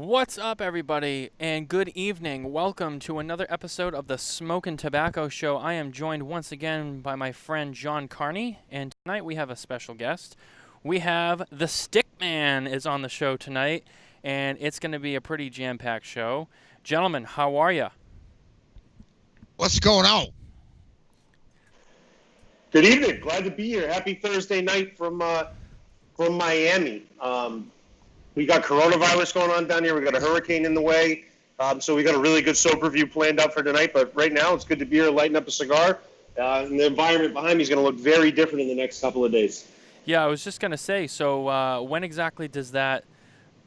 What's up, everybody, and good evening. Welcome to another episode of the Smokin Tobacco Show. I am joined once again by my friend Jon Carney, and tonight we have a special guest. We have the Stickman is on the show tonight, and it's going to be a pretty jam-packed show. Gentlemen, how are you? What's going on? Good evening. Glad to be here. Happy Thursday night from Miami. We got coronavirus going on down here. We got a hurricane in the way. So we got a really good sober review planned out for tonight. But right now, it's good to be here, lighting up a cigar. And the environment behind me is going to look very different in the next couple of days. Yeah, I was just going to say, so when exactly does that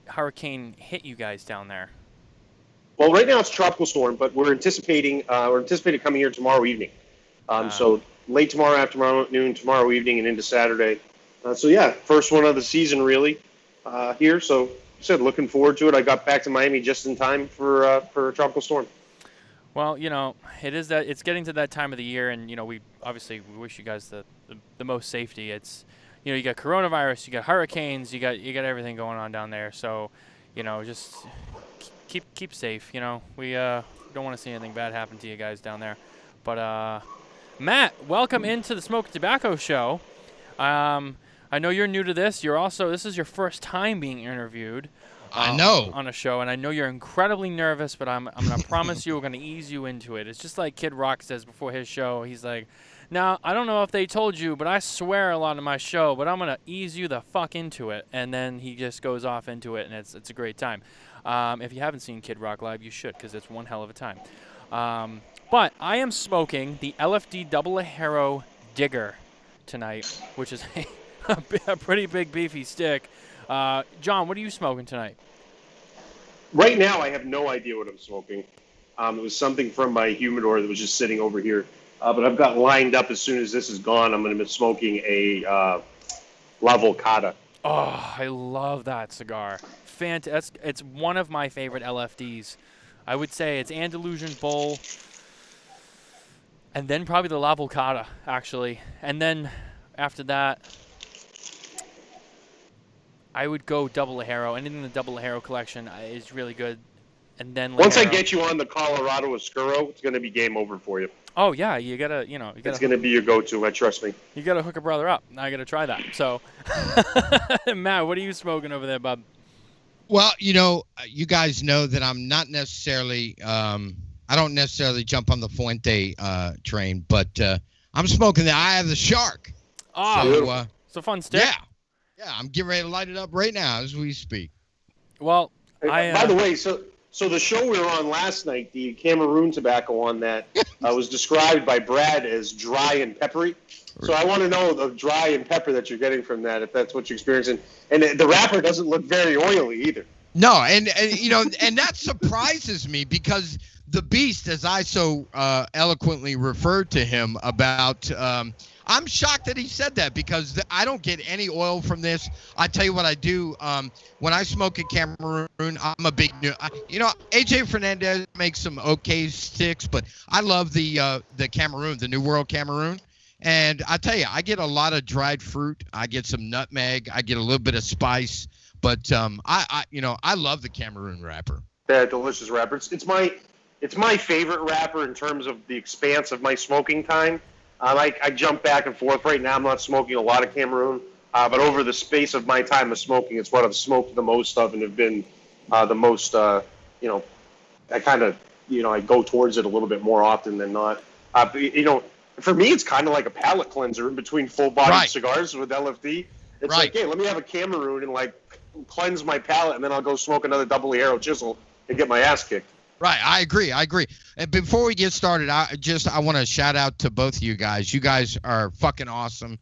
hurricane hit you guys down there? Well, right now it's tropical storm, but we're anticipating coming here tomorrow evening. So late tomorrow afternoon, tomorrow evening, and into Saturday. So yeah, first one of the season really here. So like I said, looking forward to it. I got back to Miami just in time for a tropical storm. Well, you know, it's getting to that time of the year, and you know, we wish you guys the most safety. It's, you know, you got coronavirus, you got hurricanes, you got everything going on down there. So, you know, just keep safe. You know, we don't want to see anything bad happen to you guys down there. But Matt, welcome into the Smokin Tobacco Show. I know you're new to this. This is your first time being interviewed. I know. On a show, and I know you're incredibly nervous, but I'm going to promise you we're going to ease you into it. It's just like Kid Rock says before his show. He's like, now, I don't know if they told you, but I swear a lot in my show, but I'm going to ease you the fuck into it. And then he just goes off into it, and it's a great time. If you haven't seen Kid Rock live, you should, because it's one hell of a time. But I am smoking the LFD a.k.a. Digger tonight, which is a pretty big beefy stick. John, what are you smoking tonight? Right now, I have no idea what I'm smoking. It was something from my humidor that was just sitting over here. But I've got lined up as soon as this is gone. I'm going to be smoking a La Volcata. Oh, I love that cigar. Fantastic. It's one of my favorite LFDs. I would say it's Andalusian Bull, and then probably the La Volcata, actually. And then after that, I would go double Lajero. Anything in the double Lajero collection is really good. And then once I Lajero. get you on the Colorado Oscuro, it's going to be game over for you. Oh yeah, you gotta. It's going to be your go-to. Trust me. You gotta hook a brother up. I gotta try that. So, Matt, what are you smoking over there, bub? Well, you know, you guys know that I'm not necessarily. I don't necessarily jump on the Fuente train, but I'm smoking the Eye of the Shark. Oh, so, it's a fun stick. Yeah, I'm getting ready to light it up right now as we speak. Well, by the way, so the show we were on last night, the Cameroon tobacco on that, was described by Brad as dry and peppery. So I want to know the dry and pepper that you're getting from that, if that's what you're experiencing. And the wrapper doesn't look very oily either. No, and you know, and that surprises me because the Beast, as I so eloquently referred to him about, I'm shocked that he said that because I don't get any oil from this. I tell you what I do. When I smoke a Cameroon, I'm a big, you know, AJ Fernandez makes some okay sticks, but I love the Cameroon, the New World Cameroon. And I tell you, I get a lot of dried fruit. I get some nutmeg. I get a little bit of spice. But I love the Cameroon wrapper. Yeah, delicious wrapper. It's my favorite wrapper in terms of the expanse of my smoking time. I jump back and forth. Right now, I'm not smoking a lot of Cameroon, but over the space of my time of smoking, it's what I've smoked the most of and have been the most. I kind of, I go towards it a little bit more often than not. For me, it's kind of like a palate cleanser in between full-bodied cigars with LFD. It's like, hey, let me have a Cameroon and like cleanse my palate, and then I'll go smoke another double Lajero chisel and get my ass kicked. Right, I agree. And before we get started, I want to shout out to both of you guys. You guys are fucking awesome.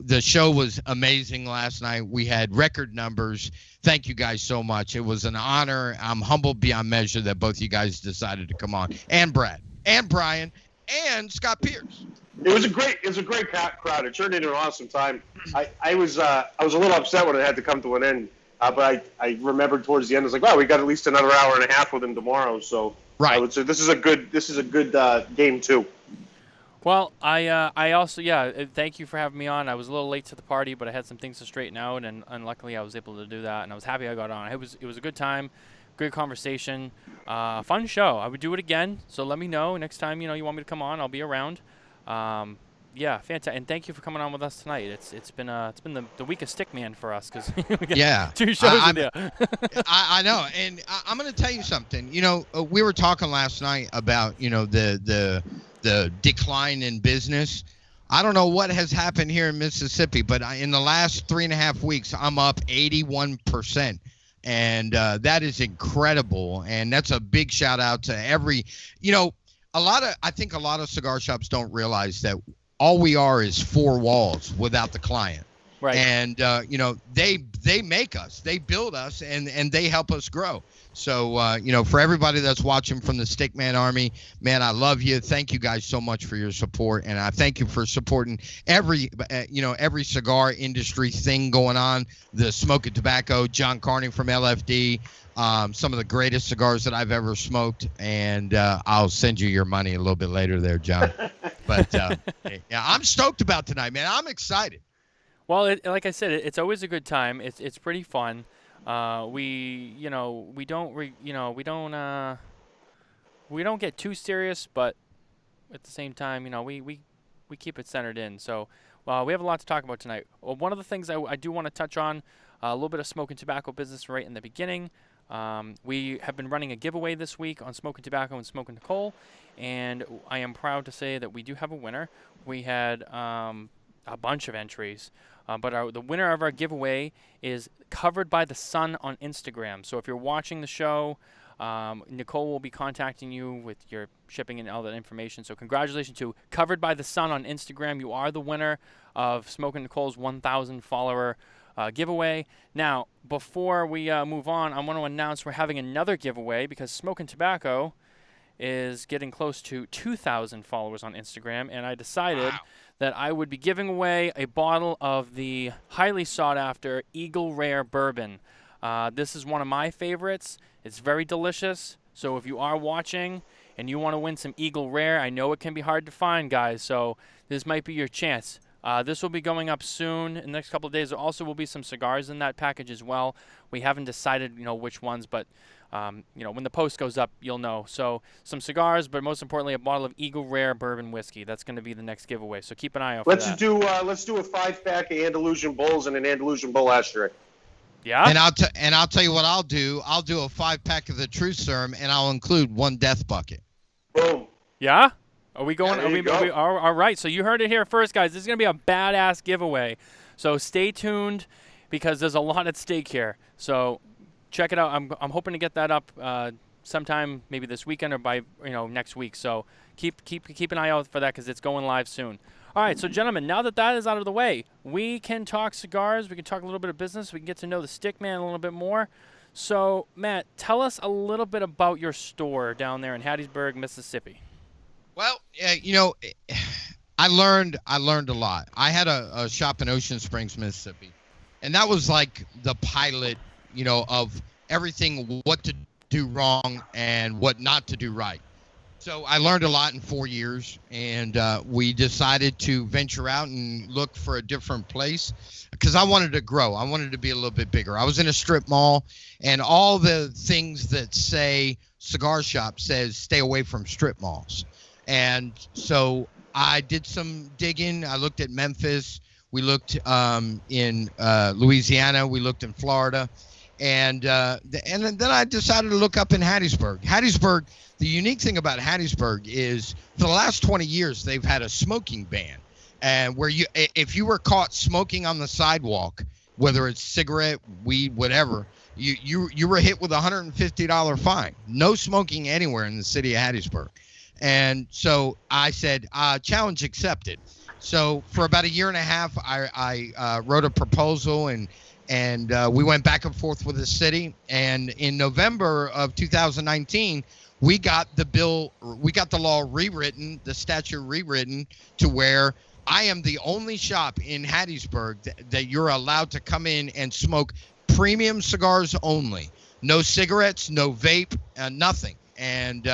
The show was amazing last night. We had record numbers. Thank you guys so much. It was an honor. I'm humbled beyond measure that both you guys decided to come on. And Brad, and Brian, and Scott Pierce. It was a great crowd. It turned into an awesome time. I was a little upset when it had to come to an end. But I remembered towards the end, I was like, wow, we got at least another hour and a half with him tomorrow. So I would say this is a good game too. Well, I also, thank you for having me on. I was a little late to the party, but I had some things to straighten out, and luckily I was able to do that, and I was happy I got on. It was a good time. Good conversation. Fun show. I would do it again. So let me know next time you want me to come on. I'll be around. Yeah, fantastic. And thank you for coming on with us tonight. It's been the week of Stickman for us because we got 2 shows in there. I know, and I'm going to tell you something. We were talking last night about the decline in business. I don't know what has happened here in Mississippi, but in the last 3.5 weeks, I'm up 81%. And that is incredible. And that's a big shout out to I think a lot of cigar shops don't realize that all we are is 4 walls without the client. Right. And, they make us, they build us, and they help us grow. So, for everybody that's watching from the Stickman Army, man, I love you. Thank you guys so much for your support. And I thank you for supporting every cigar industry thing going on. The Smokin Tobacco, Jon Carney from LFD, some of the greatest cigars that I've ever smoked. And I'll send you your money a little bit later there, John. But, yeah, I'm stoked about tonight, man. I'm excited. Well, like I said, it's always a good time. It's pretty fun. We don't get too serious, but at the same time, we keep it centered in. So, we have a lot to talk about tonight. Well, one of the things I do want to touch on, a little bit of smoking tobacco business right in the beginning. We have been running a giveaway this week on Smokin Tobacco and Smokin Nicole, and I am proud to say that we do have a winner. We had a bunch of entries. But the winner of our giveaway is Covered by the Sun on Instagram. So if you're watching the show, Nicole will be contacting you with your shipping and all that information. So congratulations to Covered by the Sun on Instagram. You are the winner of Smokin Nicole's 1,000 follower giveaway. Now, before we move on, I want to announce we're having another giveaway because Smokin Tobacco is getting close to 2,000 followers on Instagram, and I decided that I would be giving away a bottle of the highly sought-after Eagle Rare Bourbon. This is one of my favorites. It's very delicious, so if you are watching and you want to win some Eagle Rare, I know it can be hard to find, guys, so this might be your chance. This will be going up soon in the next couple of days. There also will be some cigars in that package as well. We haven't decided, which ones, but when the post goes up, you'll know. So some cigars, but most importantly, a bottle of Eagle Rare Bourbon Whiskey. That's going to be the next giveaway. So keep an eye out for that. Let's do a 5-pack of Andalusian Bulls and an Andalusian Bull ashtray. Yeah. And I'll tell you what I'll do. I'll do a 5-pack of the Truth Serum, and I'll include 1 death bucket. Boom. Yeah. Are we going? Yeah, all right. So you heard it here first, guys. This is going to be a badass giveaway. So stay tuned because there's a lot at stake here. So check it out. I'm hoping to get that up sometime, maybe this weekend or by next week. So keep an eye out for that because it's going live soon. All right, so gentlemen, now that is out of the way, we can talk cigars. We can talk a little bit of business. We can get to know the Stickman a little bit more. So Matt, tell us a little bit about your store down there in Hattiesburg, Mississippi. Well, I learned a lot. I had a shop in Ocean Springs, Mississippi, and that was like the pilot, of everything, what to do wrong and what not to do right. So I learned a lot in 4 years, and we decided to venture out and look for a different place because I wanted to grow. I wanted to be a little bit bigger. I was in a strip mall, and all the things that say cigar shop says stay away from strip malls. And so I did some digging. I looked at Memphis. We looked in Louisiana. We looked in Florida. And then I decided to look up in Hattiesburg. Hattiesburg, the unique thing about Hattiesburg is for the last 20 years, they've had a smoking ban. And where if you were caught smoking on the sidewalk, whether it's cigarette, weed, whatever, you were hit with a $150 fine. No smoking anywhere in the city of Hattiesburg. And so I said, challenge accepted. So for about a year and a half, I wrote a proposal and we went back and forth with the city. And in November of 2019, we got the law rewritten, the statute rewritten to where I am the only shop in Hattiesburg that you're allowed to come in and smoke premium cigars only. No cigarettes, no vape, nothing. And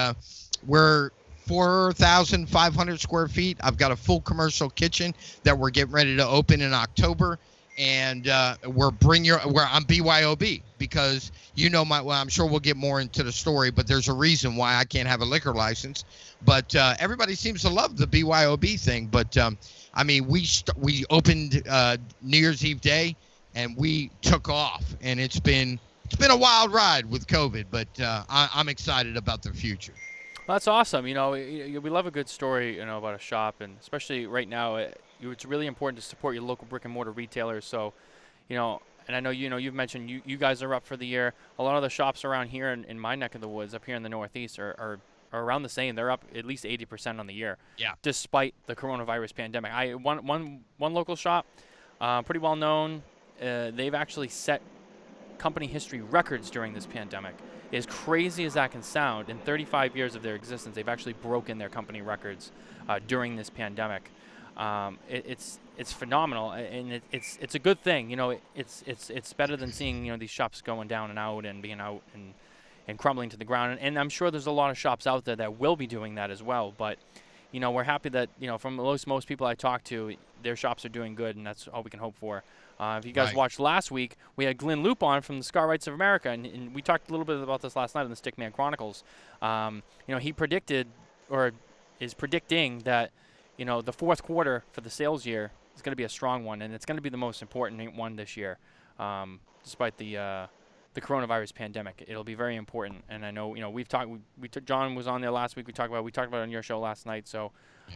we're 4,500 square feet. I've got a full commercial kitchen that we're getting ready to open in October. and we're I'm BYOB because well, I'm sure we'll get more into the story, but there's a reason why I can't have a liquor license. But everybody seems to love the BYOB thing. But I mean, we opened New Year's Eve day, and we took off, and it's been a wild ride with COVID, but I'm excited about the future. Well, that's awesome. You know, we love a good story, you know, about a shop, and especially right now, it's really important to support your local brick and mortar retailers. So, you know, and I know you've mentioned you guys are up for the year. A lot of the shops around here in my neck of the woods, up here in the Northeast, are around the same. They're up at least 80% on the year. Yeah. Despite the coronavirus pandemic, one local shop, pretty well known. They've actually set company history records during this pandemic. As crazy as that can sound, in 35 years of their existence, they've actually broken their company records during this pandemic. It's phenomenal, and it's a good thing. You know, it's better than seeing these shops going down and out and being out and crumbling to the ground. And I'm sure there's a lot of shops out there that will be doing that as well. But we're happy that from most people I talk to, their shops are doing good, and that's all we can hope for. If you guys watched last week, we had Glenn Loop on from the Scar Rights of America, and we talked a little bit about this last night in the Stickman Chronicles. He predicted, or is predicting, that the fourth quarter for the sales year is going to be a strong one, and it's going to be the most important one this year, despite the coronavirus pandemic. It'll be very important, and I know we've talked. Jon was on there last week. We talked about it on your show last night. So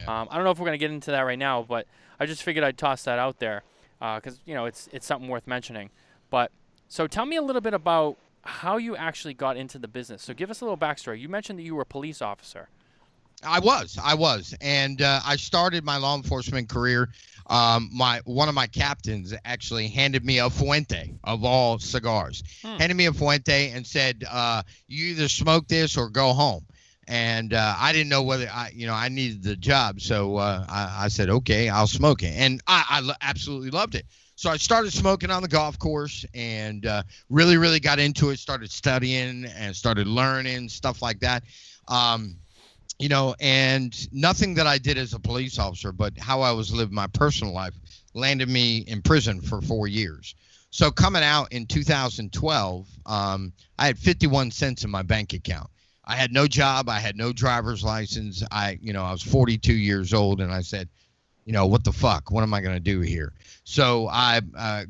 I don't know if we're going to get into that right now, but I just figured I'd toss that out there. Because it's something worth mentioning. But so tell me a little bit about how you actually got into the business. So give us a little backstory. You mentioned that you were a police officer. I was, and I started my law enforcement career. One of my captains actually handed me a Fuente of all cigars. Handed me a Fuente and said, "You either smoke this or go home." And I didn't know whether I needed the job, so I said, okay, I'll smoke it, and I absolutely loved it. So I started smoking on the golf course, and really, really got into it. Started studying and started learning stuff like that. And nothing that I did as a police officer, but how I was living my personal life, landed me in prison for 4 years. So coming out in 2012, I had 51 cents in my bank account. I had no job. I had no driver's license. I was 42 years old, and I said, what the fuck? What am I going to do here? So I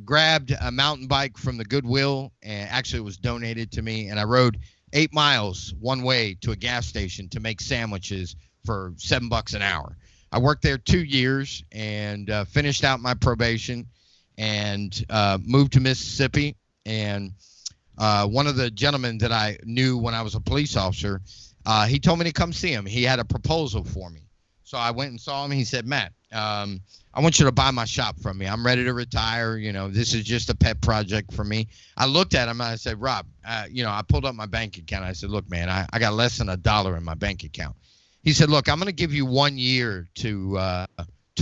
grabbed a mountain bike from the Goodwill, and actually it was donated to me, and I rode 8 miles one way to a gas station to make sandwiches for $7 an hour. I worked there 2 years and finished out my probation and moved to Mississippi. And one of the gentlemen that I knew when I was a police officer, he told me to come see him. He had a proposal for me. So I went and saw him. He said, Matt, I want you to buy my shop from me. I'm ready to retire. This is just a pet project for me. I looked at him and I said, Rob, I pulled up my bank account. I said, look, man, I got less than $1 in my bank account. He said, look, I'm going to give you 1 year to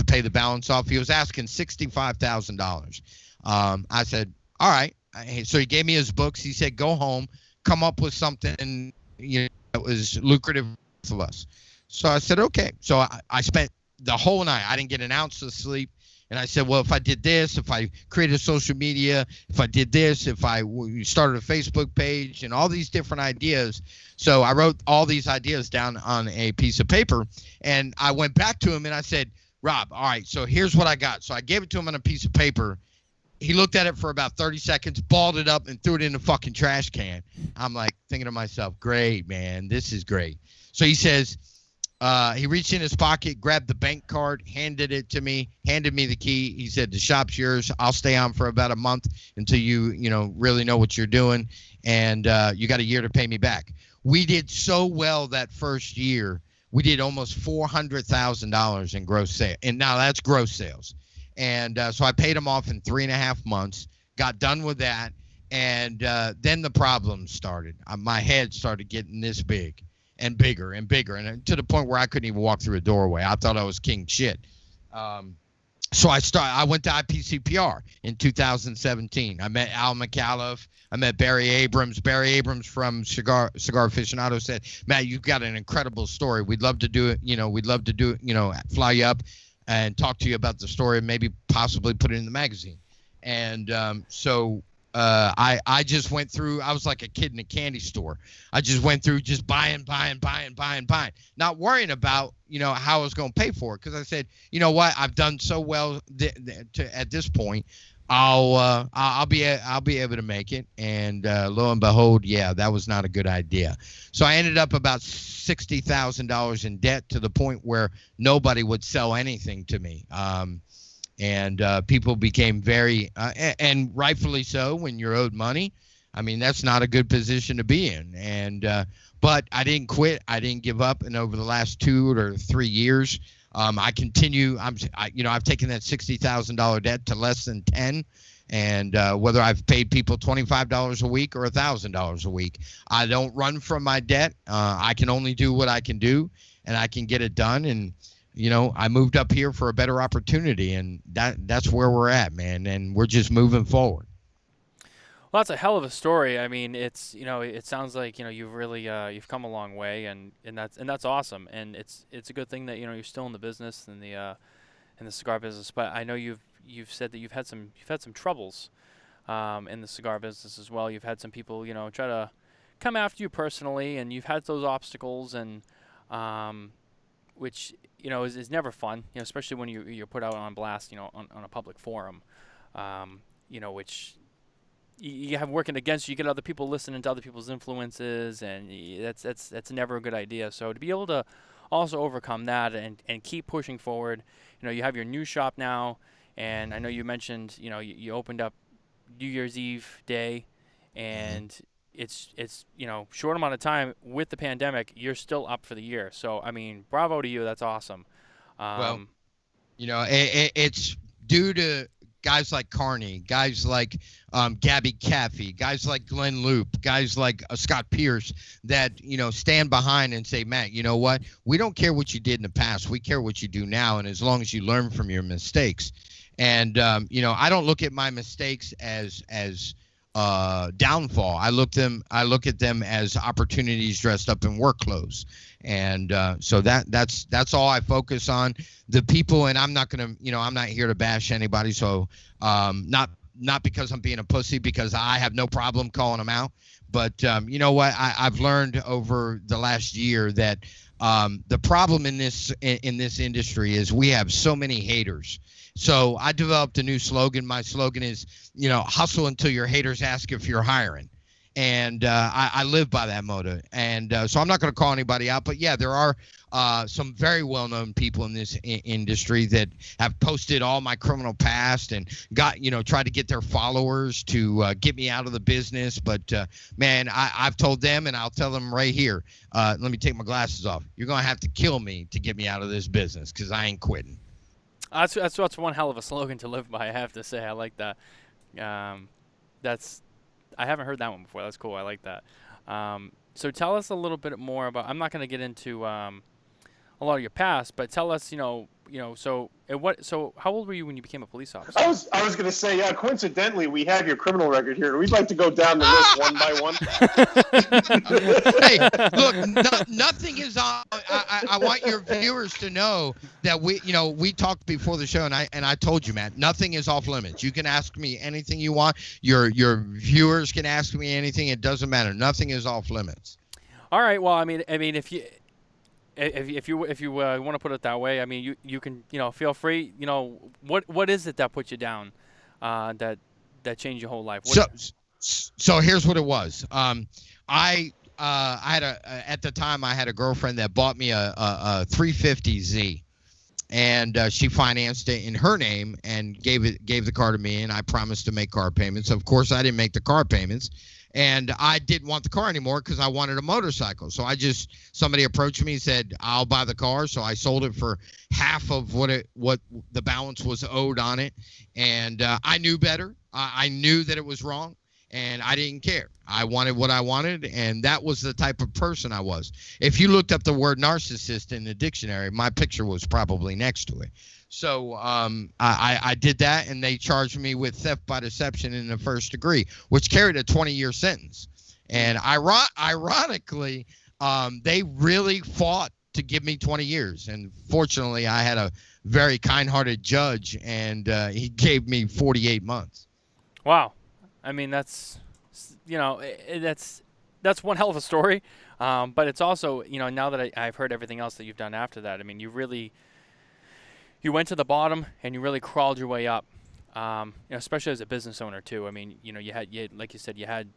pay the balance off. He was asking $65,000. I said, all right. So he gave me his books. He said, go home, come up with something that was lucrative for us. So I said, okay. So I spent the whole night. I didn't get an ounce of sleep. And I said, well, if I did this, if I created social media, if I did this, if I started a Facebook page and all these different ideas. So I wrote all these ideas down on a piece of paper. And I went back to him and I said, Rob, all right, so here's what I got. So I gave it to him on a piece of paper. He looked at it for about 30 seconds, balled it up, and threw it in the fucking trash can. I'm like thinking to myself, great, man, this is great. So he says, he reached in his pocket, grabbed the bank card, handed it to me, handed me the key. He said, the shop's yours. I'll stay on for about a month until you really know what you're doing. And you got a year to pay me back. We did so well that first year. We did almost $400,000 in gross sales. And now that's gross sales. And so I paid him off in 3.5 months, got done with that. And then the problems started. My head started getting this big and bigger and bigger, and to the point where I couldn't even walk through a doorway. I thought I was king shit. So I went to IPCPR in 2017. I met Al McAuliffe. I met Barry Abrams. Barry Abrams from Cigar Aficionado said, Matt, you've got an incredible story. We'd love to do it. We'd love to do it, fly you up and talk to you about the story and maybe possibly put it in the magazine. And I just went through. I was like a kid in a candy store. I just went through just buying, not worrying about how I was going to pay for it, because I said, you know what, I've done so well at this point. I'll be able to make it. And lo and behold, yeah, that was not a good idea. So I ended up about $60,000 in debt, to the point where nobody would sell anything to me. And people became very, and rightfully so, when you're owed money. I mean, that's not a good position to be in. And but I didn't quit. I didn't give up. And over the last 2 or 3 years, I continue. I've taken that $60,000 debt to less than 10. And whether I've paid people $25 a week or $1,000 a week, I don't run from my debt. I can only do what I can do, and I can get it done. And I moved up here for a better opportunity, and that's where we're at, man. And we're just moving forward. Well, that's a hell of a story. I mean, it's it sounds like you've really you've come a long way, and that's awesome. And it's a good thing that you're still in the business and the cigar business. But I know you've said that you've had some troubles in the cigar business as well. You've had some people try to come after you personally, and you've had those obstacles, and which is never fun, especially when you're put out on blast, on a public forum, which you have working against you. You get other people listening to other people's influences, and that's never a good idea. So to be able to also overcome that and keep pushing forward, you have your new shop now, and I know you mentioned, you opened up New Year's Eve day, and it's short amount of time with the pandemic, you're still up for the year. So I mean, bravo to you. That's awesome. Well, it's due to guys like Carney, guys like Gabby Caffey, guys like Glenn Loop, guys like Scott Pierce that stand behind and say, Matt, you know what? We don't care what you did in the past. We care what you do now, and as long as you learn from your mistakes. And I don't look at my mistakes as downfall. I look at them as opportunities dressed up in work clothes. And so that's all I focus on. The people, and I'm not here to bash anybody. So not because I'm being a pussy, because I have no problem calling them out. But you know what? I've learned over the last year that the problem in this industry is we have so many haters. So I developed a new slogan. My slogan is, hustle until your haters ask if you're hiring. And I live by that motto. And so I'm not going to call anybody out. But, yeah, there are some very well-known people in this industry that have posted all my criminal past and tried to get their followers to get me out of the business. But, man, I've told them, and I'll tell them right here, let me take my glasses off. You're going to have to kill me to get me out of this business, because I ain't quitting. That's one hell of a slogan to live by, I have to say. I like that. I haven't heard that one before. That's cool. I like that. So tell us a little bit more about. I'm not going to get into a lot of your past, but tell us, So how old were you when you became a police officer? I was going to say, yeah. Coincidentally, we have your criminal record here. We'd like to go down the list one by one. Hey, look, nothing is on. I want your viewers to know that we talked before the show, and I told you, Matt, nothing is off limits. You can ask me anything you want. Your viewers can ask me anything. It doesn't matter. Nothing is off limits. All right. Well, I mean, if you want to put it that way, I mean, you can feel free. What is it that put you down, that changed your whole life? So here's what it was. I had at the time I had a girlfriend that bought me a 350Z, and she financed it in her name and gave the car to me, and I promised to make car payments. Of course, I didn't make the car payments. And I didn't want the car anymore because I wanted a motorcycle. So somebody approached me and said, I'll buy the car. So I sold it for half of what the balance was owed on it. And I knew better. I knew that it was wrong, and I didn't care. I wanted what I wanted, and that was the type of person I was. If you looked up the word narcissist in the dictionary, my picture was probably next to it. So I did that, and they charged me with theft by deception in the first degree, which carried a 20-year sentence. And ironically, they really fought to give me 20 years. And fortunately, I had a very kind-hearted judge, and he gave me 48 months. Wow. I mean, that's that's one hell of a story. But it's also, now that I've heard everything else that you've done after that, I mean, you went to the bottom and you really crawled your way up. Especially as a business owner too. I mean, you had like you said, you had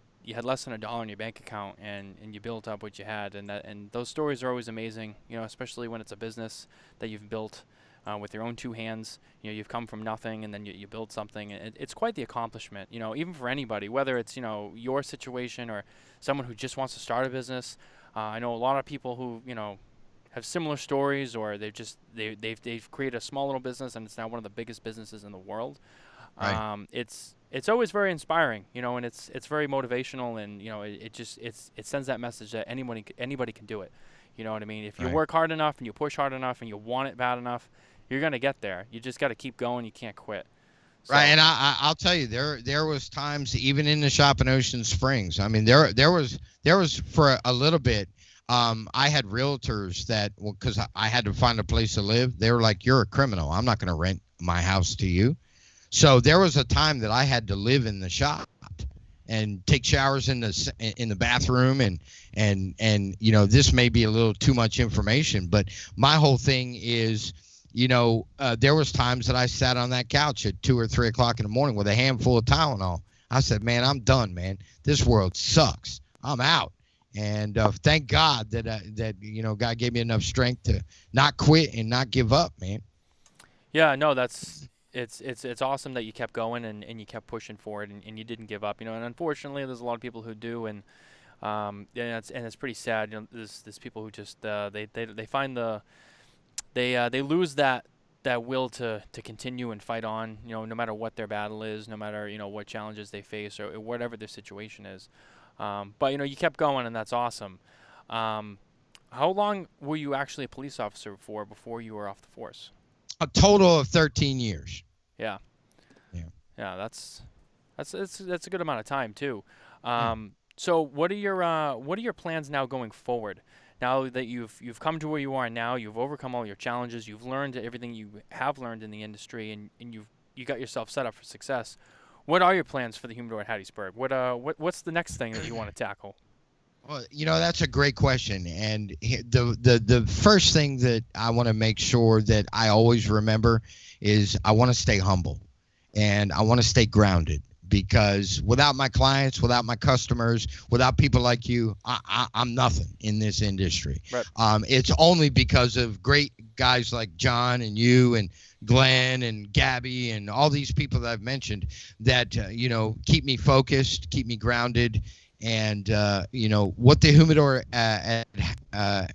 less than $1 in your bank account, and you built up what you had, and those stories are always amazing. Especially when it's a business that you've built with your own two hands. You've come from nothing, and then you build something. It's quite the accomplishment. Even for anybody, whether it's your situation or someone who just wants to start a business. I know a lot of people who have similar stories, or they've created a small little business and it's now one of the biggest businesses in the world. Right. It's always very inspiring, and it's very motivational, and it sends that message that anybody can do it. You know what I mean? If you Right. work hard enough and you push hard enough and you want it bad enough, you're gonna get there. You just got to keep going. You can't quit. So, Right, and I'll tell you, there was times even in the shop in Ocean Springs. I mean, there was for a little bit. I had realtors that, because I had to find a place to live. They were like, "You're a criminal. I'm not going to rent my house to you." So there was a time that I had to live in the shop and take showers in the bathroom, and this may be a little too much information, but my whole thing is, there was times that I sat on that couch at 2 or 3 o'clock in the morning with a handful of Tylenol. I said, "Man, I'm done, man. This world sucks. I'm out." And thank God that God gave me enough strength to not quit and not give up, man. yeah, no, it's awesome that you kept going and you kept pushing forward, and you didn't give up. And unfortunately, there's a lot of people who do, and it's pretty sad. There's people who just they find they lose that will to continue and fight on. No matter what their battle is, no matter what challenges they face or whatever their situation is. But you kept going, and that's awesome. How long were you actually a police officer for before you were off the force? A total of 13 years. Yeah. Yeah. Yeah, that's a good amount of time too. So what are your plans now going forward? Now that you've come to where you are now, you've overcome all your challenges, you've learned everything you have learned in the industry, and you got yourself set up for success. What are your plans for the Humidor at Hattiesburg? What's the next thing that you want to tackle? Well, that's a great question, and the first thing that I want to make sure that I always remember is I want to stay humble, and I want to stay grounded, because without my clients, without my customers, without people like you, I'm nothing in this industry. Right. It's only because of great guys like Jon and you and Glenn and Gabby and all these people that I've mentioned that keep me focused, keep me grounded. And what the Humidor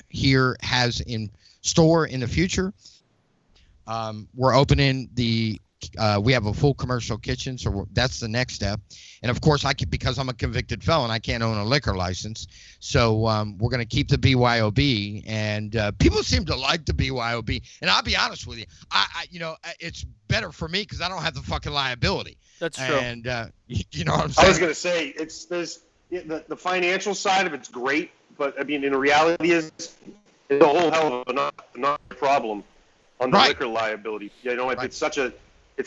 here has in store in the future. We're opening we have a full commercial kitchen, so that's the next step. And of course, because I'm a convicted felon, I can't own a liquor license. So we're going to keep the BYOB, and people seem to like the BYOB. And I'll be honest with you, it's better for me because I don't have the fucking liability. That's true. And you know what I'm saying? I was going to say the financial side of it's great, but I mean, in reality, it's a whole hell of another problem on the liquor liability. It's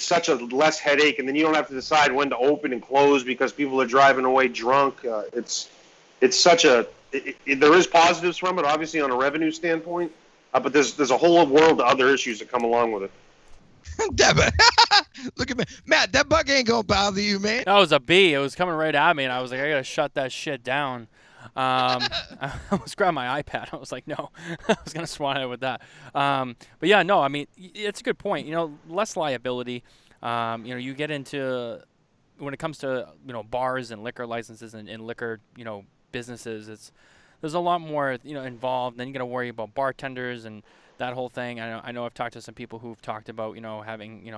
such a less headache, and then you don't have to decide when to open and close because people are driving away drunk. There is positives from it, obviously on a revenue standpoint, but there's a whole world of other issues that come along with it. Look at me, Matt. That bug ain't gonna bother you, man. That was a bee. It was coming right at me, and I was like, I gotta shut that shit down. I almost grabbed my iPad. I was like, no, I was gonna swat it with that. But yeah, no, I mean, it's a good point. Less liability. You get into when it comes to bars and liquor licenses and liquor businesses. There's a lot more involved. Then you got to worry about bartenders and that whole thing. I know I've talked to some people who've talked about having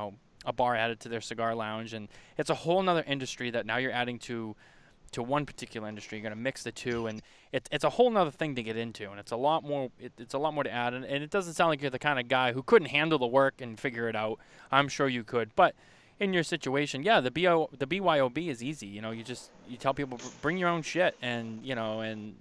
a bar added to their cigar lounge, and it's a whole nother industry that now you're adding to one particular industry. You're going to mix the two, and it's a whole nother thing to get into, and it's a lot more to add, and it doesn't sound like you're the kind of guy who couldn't handle the work and figure it out. I'm sure you could, but in your situation, yeah, the BYOB is easy. You tell people bring your own shit, and and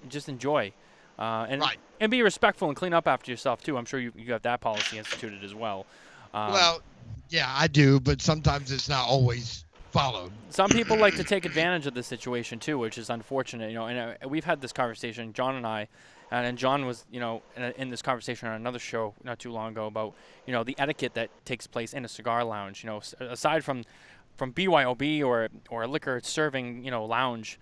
just enjoy, and be respectful and clean up after yourself too. I'm sure you have that policy instituted as well. Well, yeah, I do, but sometimes it's not always followed. Some people like to take advantage of the situation too, which is unfortunate. And we've had this conversation, John and I, and John was, in this conversation on another show not too long ago about, the etiquette that takes place in a cigar lounge. Aside from BYOB or a liquor serving, lounge,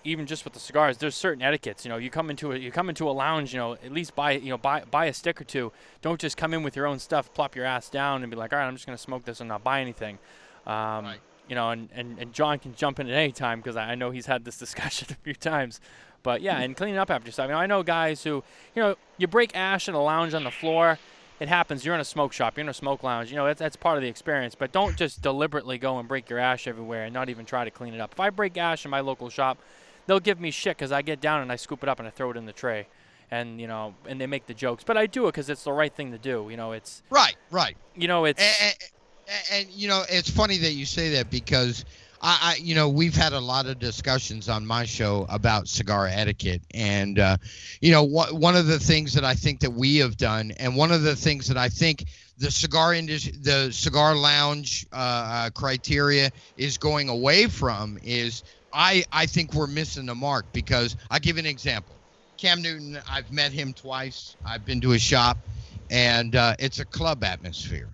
even just with the cigars, there's certain etiquettes. You come into a lounge, at least buy a stick or two. Don't just come in with your own stuff, plop your ass down, and be like, all right, I'm just gonna smoke this and not buy anything. Right. And John can jump in at any time because I know he's had this discussion a few times. But yeah, and cleaning up after yourself. I know guys who, you break ash in a lounge on the floor. It happens. You're in a smoke shop. You're in a smoke lounge. That's part of the experience. But don't just deliberately go and break your ash everywhere and not even try to clean it up. If I break ash in my local shop, they'll give me shit because I get down and I scoop it up and I throw it in the tray. And, and they make the jokes. But I do it because it's the right thing to do. It's... Right. It's... And it's funny that you say that because I we've had a lot of discussions on my show about cigar etiquette, and one of the things that I think that we have done, and one of the things that I think the cigar industry, the cigar lounge criteria is going away from is I think we're missing the mark because I'll give you an example. Cam Newton, I've met him twice. I've been to his shop, and it's a club atmosphere.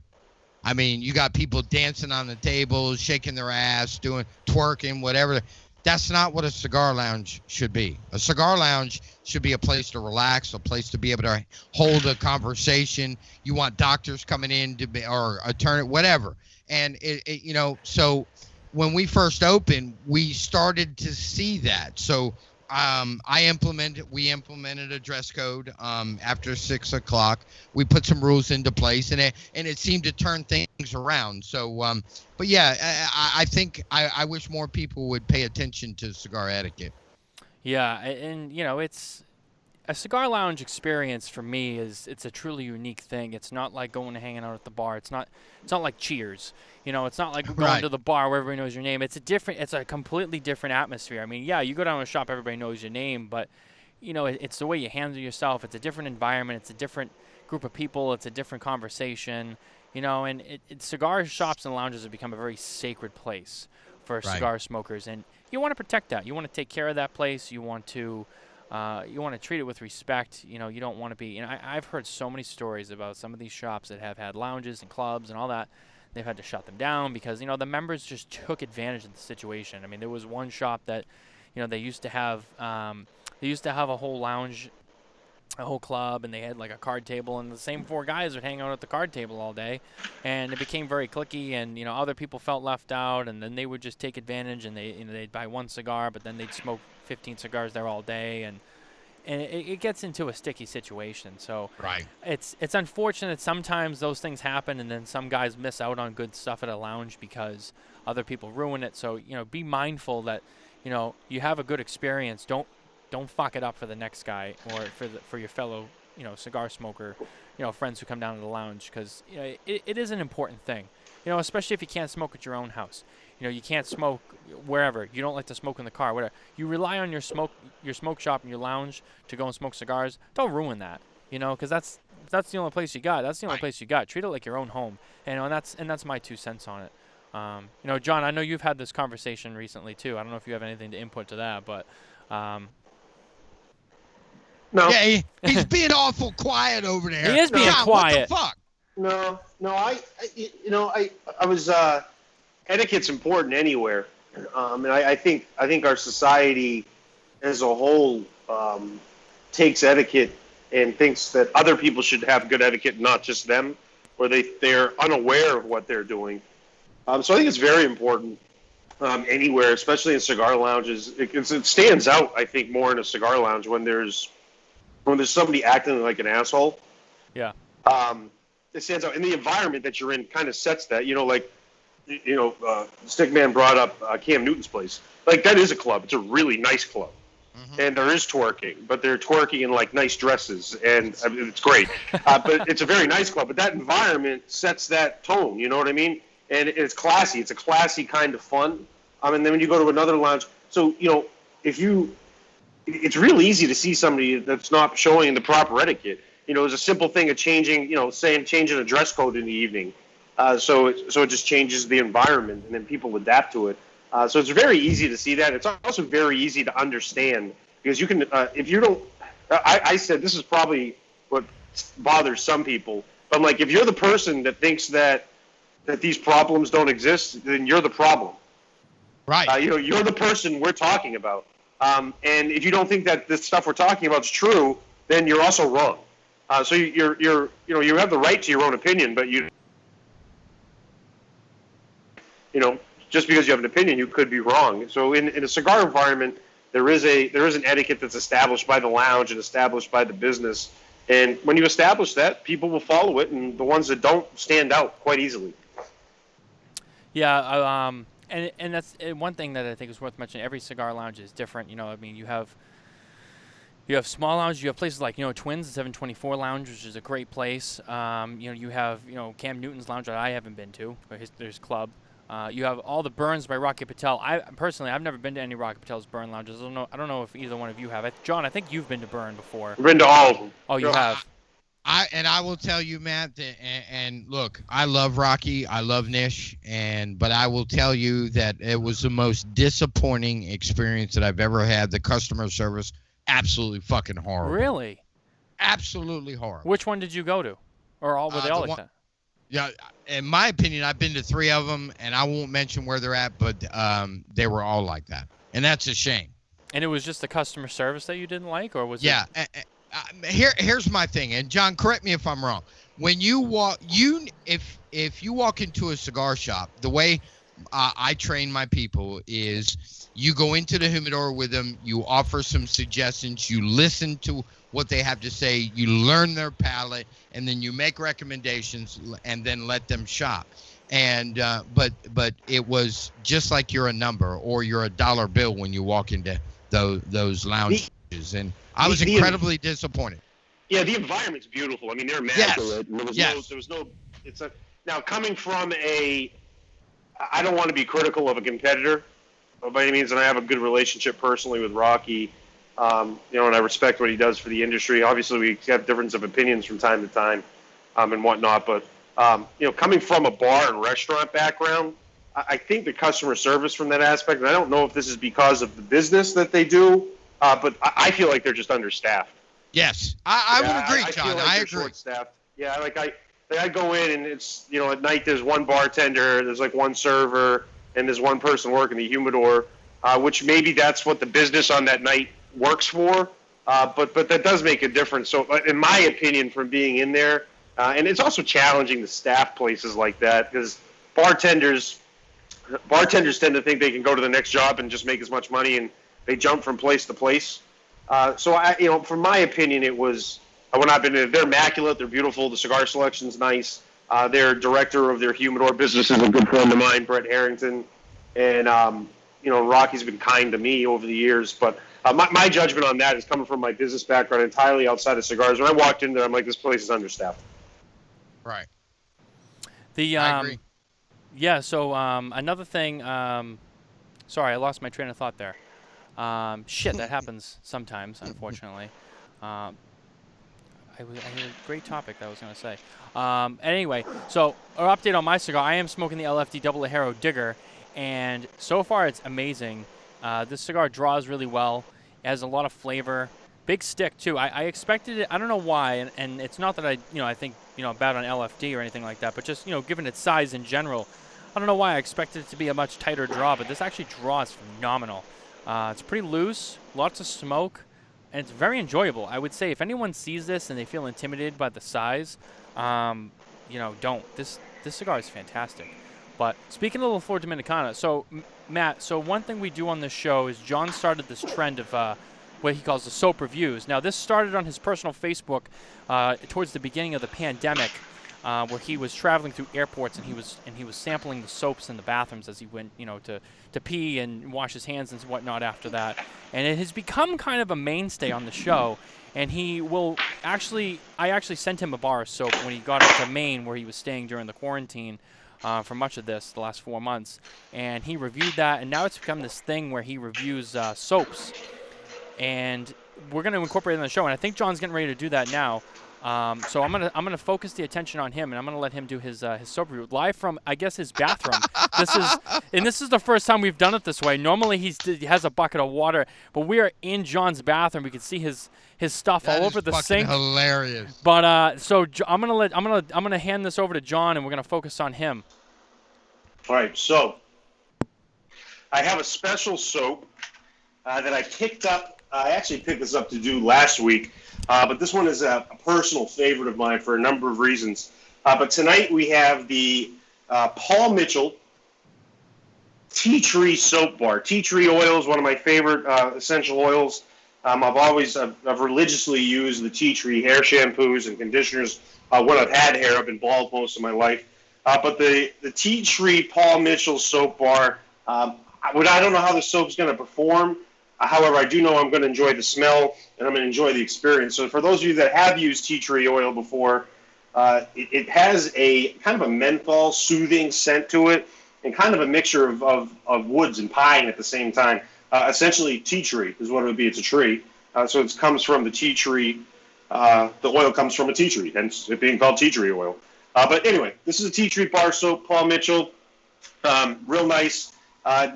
I mean, you got people dancing on the tables, shaking their ass, doing twerking, whatever. That's not what a cigar lounge should be. A cigar lounge should be a place to relax, a place to be able to hold a conversation. You want doctors coming in to be, or attorney, whatever. And when we first opened, we started to see that. So we implemented a dress code after 6 o'clock. We put some rules into place, and it seemed to turn things around. So, but yeah, I think I wish more people would pay attention to cigar etiquette. Yeah, and it's a cigar lounge experience for me it's a truly unique thing. It's not like going and hanging out at the bar. It's not like Cheers. It's not like going to the bar where everybody knows your name. It's a completely different atmosphere. I mean, yeah, you go down to a shop, everybody knows your name, but it's the way you handle yourself. It's a different environment. It's a different group of people. It's a different conversation. And cigar shops and lounges have become a very sacred place for cigar smokers, and you want to protect that. You want to take care of that place. You want to treat it with respect. You don't want to be. I've heard so many stories about some of these shops that have had lounges and clubs and all that. They've had to shut them down because the members just took advantage of the situation. I mean, there was one shop that, they used to have a whole lounge, a whole club, and they had like a card table, and the same 4 guys would hang out at the card table all day, and it became very cliquey, and other people felt left out, and then they would just take advantage, and they'd buy 1 cigar, but then they'd smoke 15 cigars there all day, and it gets into a sticky situation. So it's unfortunate sometimes those things happen, and then some guys miss out on good stuff at a lounge because other people ruin it. So be mindful that you have a good experience. Don't fuck it up for the next guy or for your fellow cigar smoker friends who come down to the lounge, because it is an important thing, especially if you can't smoke at your own house. You can't smoke wherever. You don't like to smoke in the car, whatever. You rely on your smoke shop and your lounge to go and smoke cigars. Don't ruin that, because that's the only place you got. That's the only place you got. Treat it like your own home, and that's my 2 cents on it. John, I know you've had this conversation recently too. I don't know if you have anything to input to that, but. No. Yeah, he's being awful quiet over there. He is being quiet. What the fuck? No, I was. Etiquette's important anywhere, and I think our society as a whole takes etiquette and thinks that other people should have good etiquette, not just them, or they're unaware of what they're doing. So I think it's very important anywhere, especially in cigar lounges. It stands out, I think, more in a cigar lounge when there's somebody acting like an asshole. Yeah. It stands out, and the environment that you're in kind of sets that. Stickman brought up Cam Newton's place. Like, that is a club. It's a really nice club. Mm-hmm. And there is twerking, but they're twerking in, like, nice dresses, and I mean, it's great. But it's a very nice club. But that environment sets that tone, you know what I mean? And it's classy. It's a classy kind of fun. And then when you go to another lounge, so, it's real easy to see somebody that's not showing the proper etiquette. It's a simple thing of changing a dress code in the evening. So it just changes the environment, and then people adapt to it. So it's very easy to see that. It's also very easy to understand because you can, if you don't, I said this is probably what bothers some people, but like if you're the person that thinks that these problems don't exist, then you're the problem. Right. You're the person we're talking about. And if you don't think that this stuff we're talking about is true, then you're also wrong. So you have the right to your own opinion, but just because you have an opinion, you could be wrong. So in a cigar environment, there is an etiquette that's established by the lounge and established by the business. And when you establish that, people will follow it, and the ones that don't stand out quite easily. Yeah, and that's one thing that I think is worth mentioning. Every cigar lounge is different. I mean, you have small lounges. You have places like Twins, the 724 Lounge, which is a great place. You have Cam Newton's lounge that I haven't been to, but there's club. You have all the Burns by Rocky Patel. I've never been to any Rocky Patel's Burn lounges. I don't know if either one of you have. John, I think you've been to Burn before. I've been to all of them. Oh, you have. I will tell you, Matt, and look, I love Rocky, I love Nish, but I will tell you that it was the most disappointing experience that I've ever had. The customer service, absolutely fucking horrible. Really? Absolutely horrible. Which one did you go to? Or were they all like that? Yeah, in my opinion, I've been to 3 of them, and I won't mention where they're at, but they were all like that, and that's a shame. And it was just the customer service that you didn't like, or was it? Yeah. Here's my thing, and John, correct me if I'm wrong. When you walk, if you walk into a cigar shop, the way I train my people is you go into the humidor with them, you offer some suggestions, you listen to what they have to say, you learn their palate, and then you make recommendations and then let them shop. And but it was just like you're a number or you're a dollar bill when you walk into those lounges, and I was incredibly disappointed. Yeah, the environment's beautiful. I mean, they're immaculate. Yes. There was no. Now coming from I don't want to be critical of a competitor by any means, and I have a good relationship personally with Rocky. And I respect what he does for the industry. Obviously, we have difference of opinions from time to time, and whatnot. But coming from a bar and restaurant background, I think the customer service from that aspect, and I don't know if this is because of the business that they do, but I feel like they're just understaffed. Yes, I would agree, John. I feel like I they're agree. Short-staffed. Yeah, I go in and it's at night there's one bartender, there's like one server, and there's one person working the humidor, which maybe that's what the business on that night works for, but that does make a difference. So in my opinion, from being in there, and it's also challenging to staff places like that because bartenders tend to think they can go to the next job and just make as much money, and they jump from place to place. So from my opinion, it was when I've been there, they're immaculate, they're beautiful, the cigar selection's nice. Their director of their humidor business is a good friend of mine, Brett Harrington, and Rocky's been kind to me over the years, but my judgment on that is coming from my business background entirely outside of cigars. When I walked in there, I'm like, this place is understaffed. Right. I agree. Yeah, so another thing, sorry, I lost my train of thought there. Shit, that happens sometimes, unfortunately. I had a great topic that I was going to say. Anyway, so an update on my cigar. I am smoking the LFD Digger Digger, and so far it's amazing. This cigar draws really well. It has a lot of flavor. Big stick, too. I expected it. I don't know why, and it's not that I think, bad on LFD or anything like that, but just, given its size in general, I don't know why I expected it to be a much tighter draw, but this actually draws phenomenal. It's pretty loose, lots of smoke, and it's very enjoyable. I would say if anyone sees this and they feel intimidated by the size, don't. This cigar is fantastic. But speaking of La Flor Dominicana, so Matt, one thing we do on this show is John started this trend of what he calls the soap reviews. Now, this started on his personal Facebook towards the beginning of the pandemic, where he was traveling through airports and he was sampling the soaps in the bathrooms as he went, to pee and wash his hands and whatnot after that. And it has become kind of a mainstay on the show. And I actually sent him a bar of soap when he got up to Maine, where he was staying during the quarantine for much of the last 4 months. And he reviewed that, and now it's become this thing where he reviews soaps. And we're going to incorporate it in the show, and I think John's getting ready to do that now. So I'm gonna focus the attention on him, and I'm gonna let him do his soap review live from, I guess, his bathroom. This is the first time we've done it this way. Normally he has a bucket of water, but we are in John's bathroom. We can see his stuff all over the sink. Hilarious. But so I'm gonna hand this over to John, and we're gonna focus on him. All right, so I have a special soap that I picked up. I actually picked this up to do last week, but this one is a personal favorite of mine for a number of reasons. But tonight we have the Paul Mitchell Tea Tree Soap Bar. Tea tree oil is one of my favorite essential oils. I've religiously used the tea tree hair shampoos and conditioners when I've had hair. I've been bald most of my life. But the Tea Tree Paul Mitchell Soap Bar, I don't know how the soap's going to perform. However, I do know I'm going to enjoy the smell and I'm going to enjoy the experience. So for those of you that have used tea tree oil before, it has a kind of a menthol soothing scent to it and kind of a mixture of woods and pine at the same time. Essentially, tea tree is what it would be. It's a tree. So it comes from the tea tree. The oil comes from a tea tree, hence it being called tea tree oil. But anyway, this is a tea tree bar soap, Paul Mitchell. Real nice.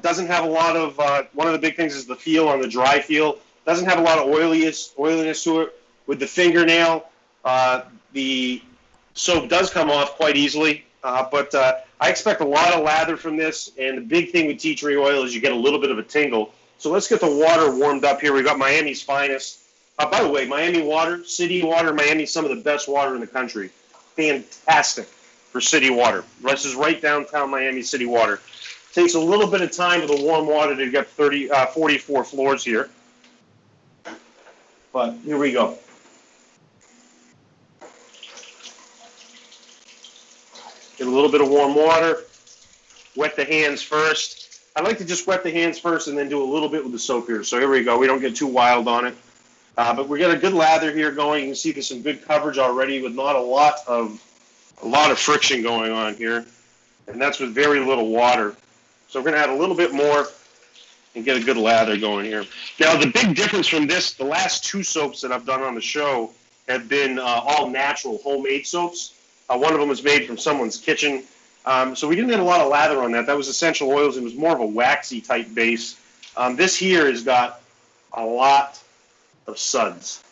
Doesn't have a lot of, one of the big things is the feel on the dry feel. Doesn't have a lot of oiliness to it. With the fingernail, the soap does come off quite easily. But I expect a lot of lather from this. And the big thing with tea tree oil is you get a little bit of a tingle. So let's get the water warmed up here. We've got Miami's finest. By the way, Miami water, city water, Miami, some of the best water in the country. Fantastic for city water. This is right downtown Miami city water. Takes a little bit of time with the warm water to get 44 floors here. But here we go. Get a little bit of warm water. Wet the hands first. I like to just wet the hands first and then do a little bit with the soap here. So here we go. We don't get too wild on it. But we got a good lather here going. You can see there's some good coverage already with not a lot of friction going on here. And that's with very little water. So we're going to add a little bit more and get a good lather going here. Now, the big difference from this, the last two soaps that I've done on the show have been all natural homemade soaps. One of them was made from someone's kitchen. So we didn't get a lot of lather on that. That was essential oils. It was more of a waxy type base. This here has got a lot of suds.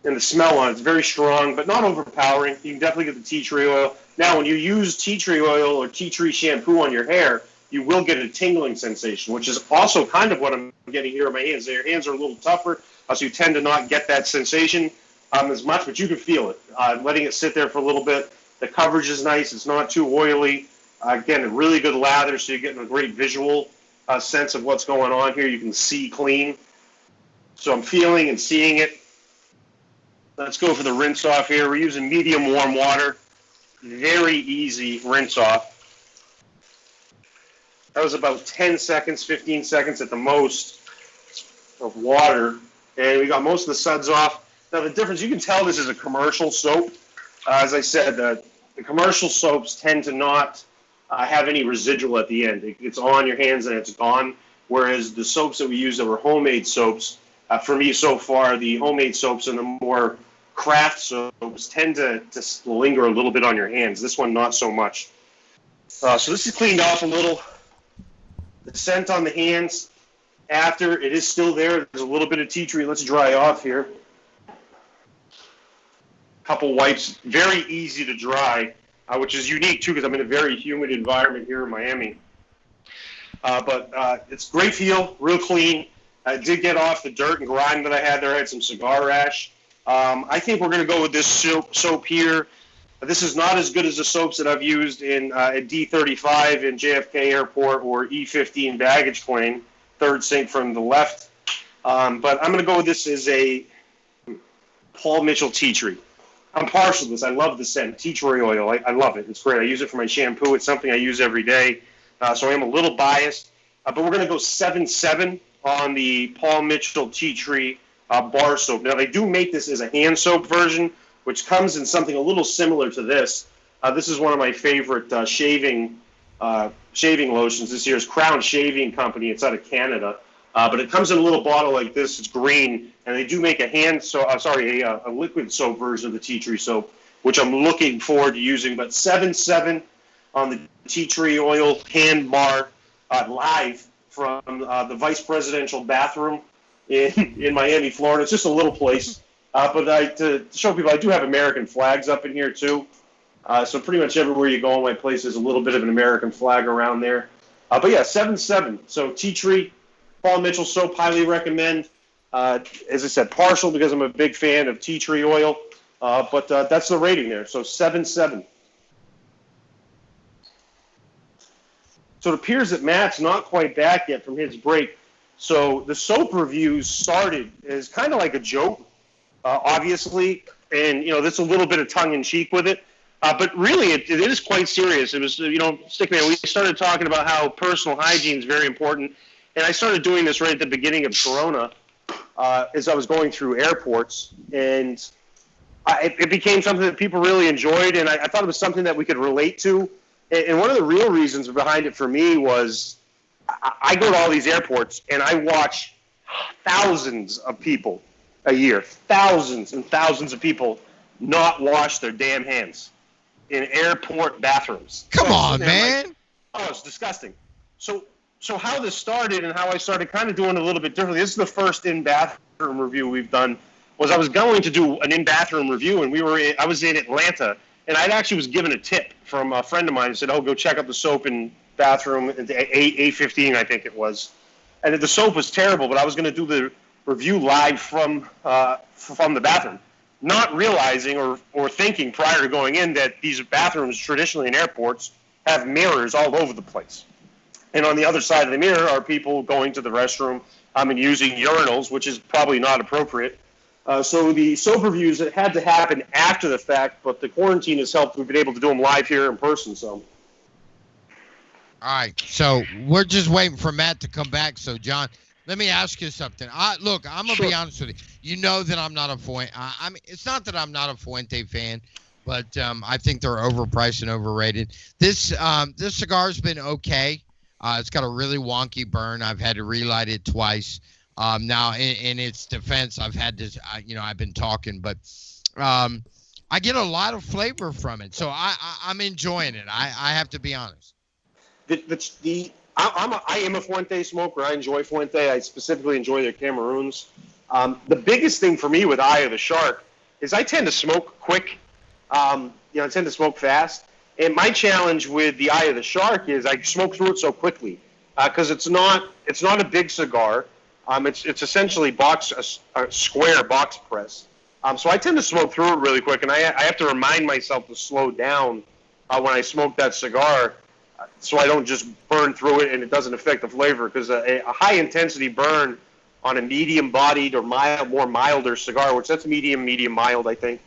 And the smell on it's very strong, but not overpowering. You can definitely get the tea tree oil. Now, when you use tea tree oil or tea tree shampoo on your hair, you will get a tingling sensation, which is also kind of what I'm getting here on my hands. Your hands are a little tougher, so you tend to not get that sensation as much, but you can feel it. Letting it sit there for a little bit. The coverage is nice. It's not too oily. Again, a really good lather, so you're getting a great visual sense of what's going on here. You can see clean. So I'm feeling and seeing it. Let's go for the rinse off here. We're using medium warm water. Very easy rinse off. That was about 10 seconds, 15 seconds at the most of water. And we got most of the suds off. Now the difference, you can tell this is a commercial soap. As I said, the commercial soaps tend to not have any residual at the end. It's on your hands and it's gone. Whereas the soaps that we use that were homemade soaps, for me so far, the homemade soaps and the more craft soaps tend to linger a little bit on your hands. This one, not so much. So this is cleaned off a little. The scent on the hands, after, it is still there. There's a little bit of tea tree. Let's dry off here. Couple wipes. Very easy to dry, which is unique, too, because I'm in a very humid environment here in Miami. But it's great feel, real clean. I did get off the dirt and grime that I had there. I had some cigar rash. I think we're going to go with this soap here. This is not as good as the soaps that I've used in at D35 in JFK Airport or E15 baggage plane, third sink from the left. But I'm going to go with this as a Paul Mitchell tea tree. I'm partial to this. I love the scent. Tea tree oil. I love it. It's great. I use it for my shampoo. It's something I use every day. So I am a little biased. But we're going to go 7-7 on the Paul Mitchell tea tree bar soap. Now, they do make this as a hand soap version, which comes in something a little similar to this. This is one of my favorite shaving lotions. This year's Crown Shaving Company. It's out of Canada. But it comes in a little bottle like this. It's green, and they do make a liquid soap version of the tea tree soap, which I'm looking forward to using. But 7.7 on the tea tree oil hand bar, live from the vice presidential bathroom in Miami, Florida. It's just a little place. But to show people, I do have American flags up in here too. So pretty much everywhere you go in my place, there's a little bit of an American flag around there. But yeah, 7.7. So tea tree, Paul Mitchell soap, highly recommend. As I said, partial because I'm a big fan of tea tree oil. But that's the rating there. So 7.7. So it appears that Matt's not quite back yet from his break. So the soap reviews started as kind of like a joke, obviously, and there's a little bit of tongue in cheek with it. But really, it is quite serious. It was, Stickman, we started talking about how personal hygiene is very important, and I started doing this right at the beginning of Corona as I was going through airports, and it became something that people really enjoyed, and I thought it was something that we could relate to. And one of the real reasons behind it for me was I go to all these airports, and I watch thousands of people a year, thousands and thousands of people not wash their damn hands in airport bathrooms. Come on, man. Like, oh, it's disgusting. So how this started and how I started kind of doing it a little bit differently. This is the first in-bathroom review we've done. I was going to do an in-bathroom review, and I was in Atlanta, and I actually was given a tip from a friend of mine who said, "Oh, go check out the soap in bathroom at A15, I think it was." And the soap was terrible, but I was going to do the review live from the bathroom, not realizing or thinking prior to going in that these bathrooms traditionally in airports have mirrors all over the place. And on the other side of the mirror are people going to the restroom and using urinals, which is probably not appropriate. So the soap reviews, it had to happen after the fact, but the quarantine has helped. We've been able to do them live here in person. So. All right. So we're just waiting for Matt to come back. So, John, let me ask you something. Look, I'm going to be honest with you. You know that I'm not a Fuente. I mean, it's not that I'm not a Fuente fan, but I think they're overpriced and overrated. This cigar's been okay. It's got a really wonky burn. I've had to relight it twice. Now, in its defense, I've had this, I've been talking, but I get a lot of flavor from it. So I'm enjoying it. I have to be honest. I am a Fuente smoker. I enjoy Fuente. I specifically enjoy their Cameroons. The biggest thing for me with Eye of the Shark is I tend to smoke quick. I tend to smoke fast. And my challenge with the Eye of the Shark is I smoke through it so quickly because it's not a big cigar. It's essentially a square box press. So I tend to smoke through it really quick, and I have to remind myself to slow down when I smoke that cigar so I don't just burn through it and it doesn't affect the flavor, because a high-intensity burn on a medium-bodied or more milder cigar, which that's medium-mild, I think,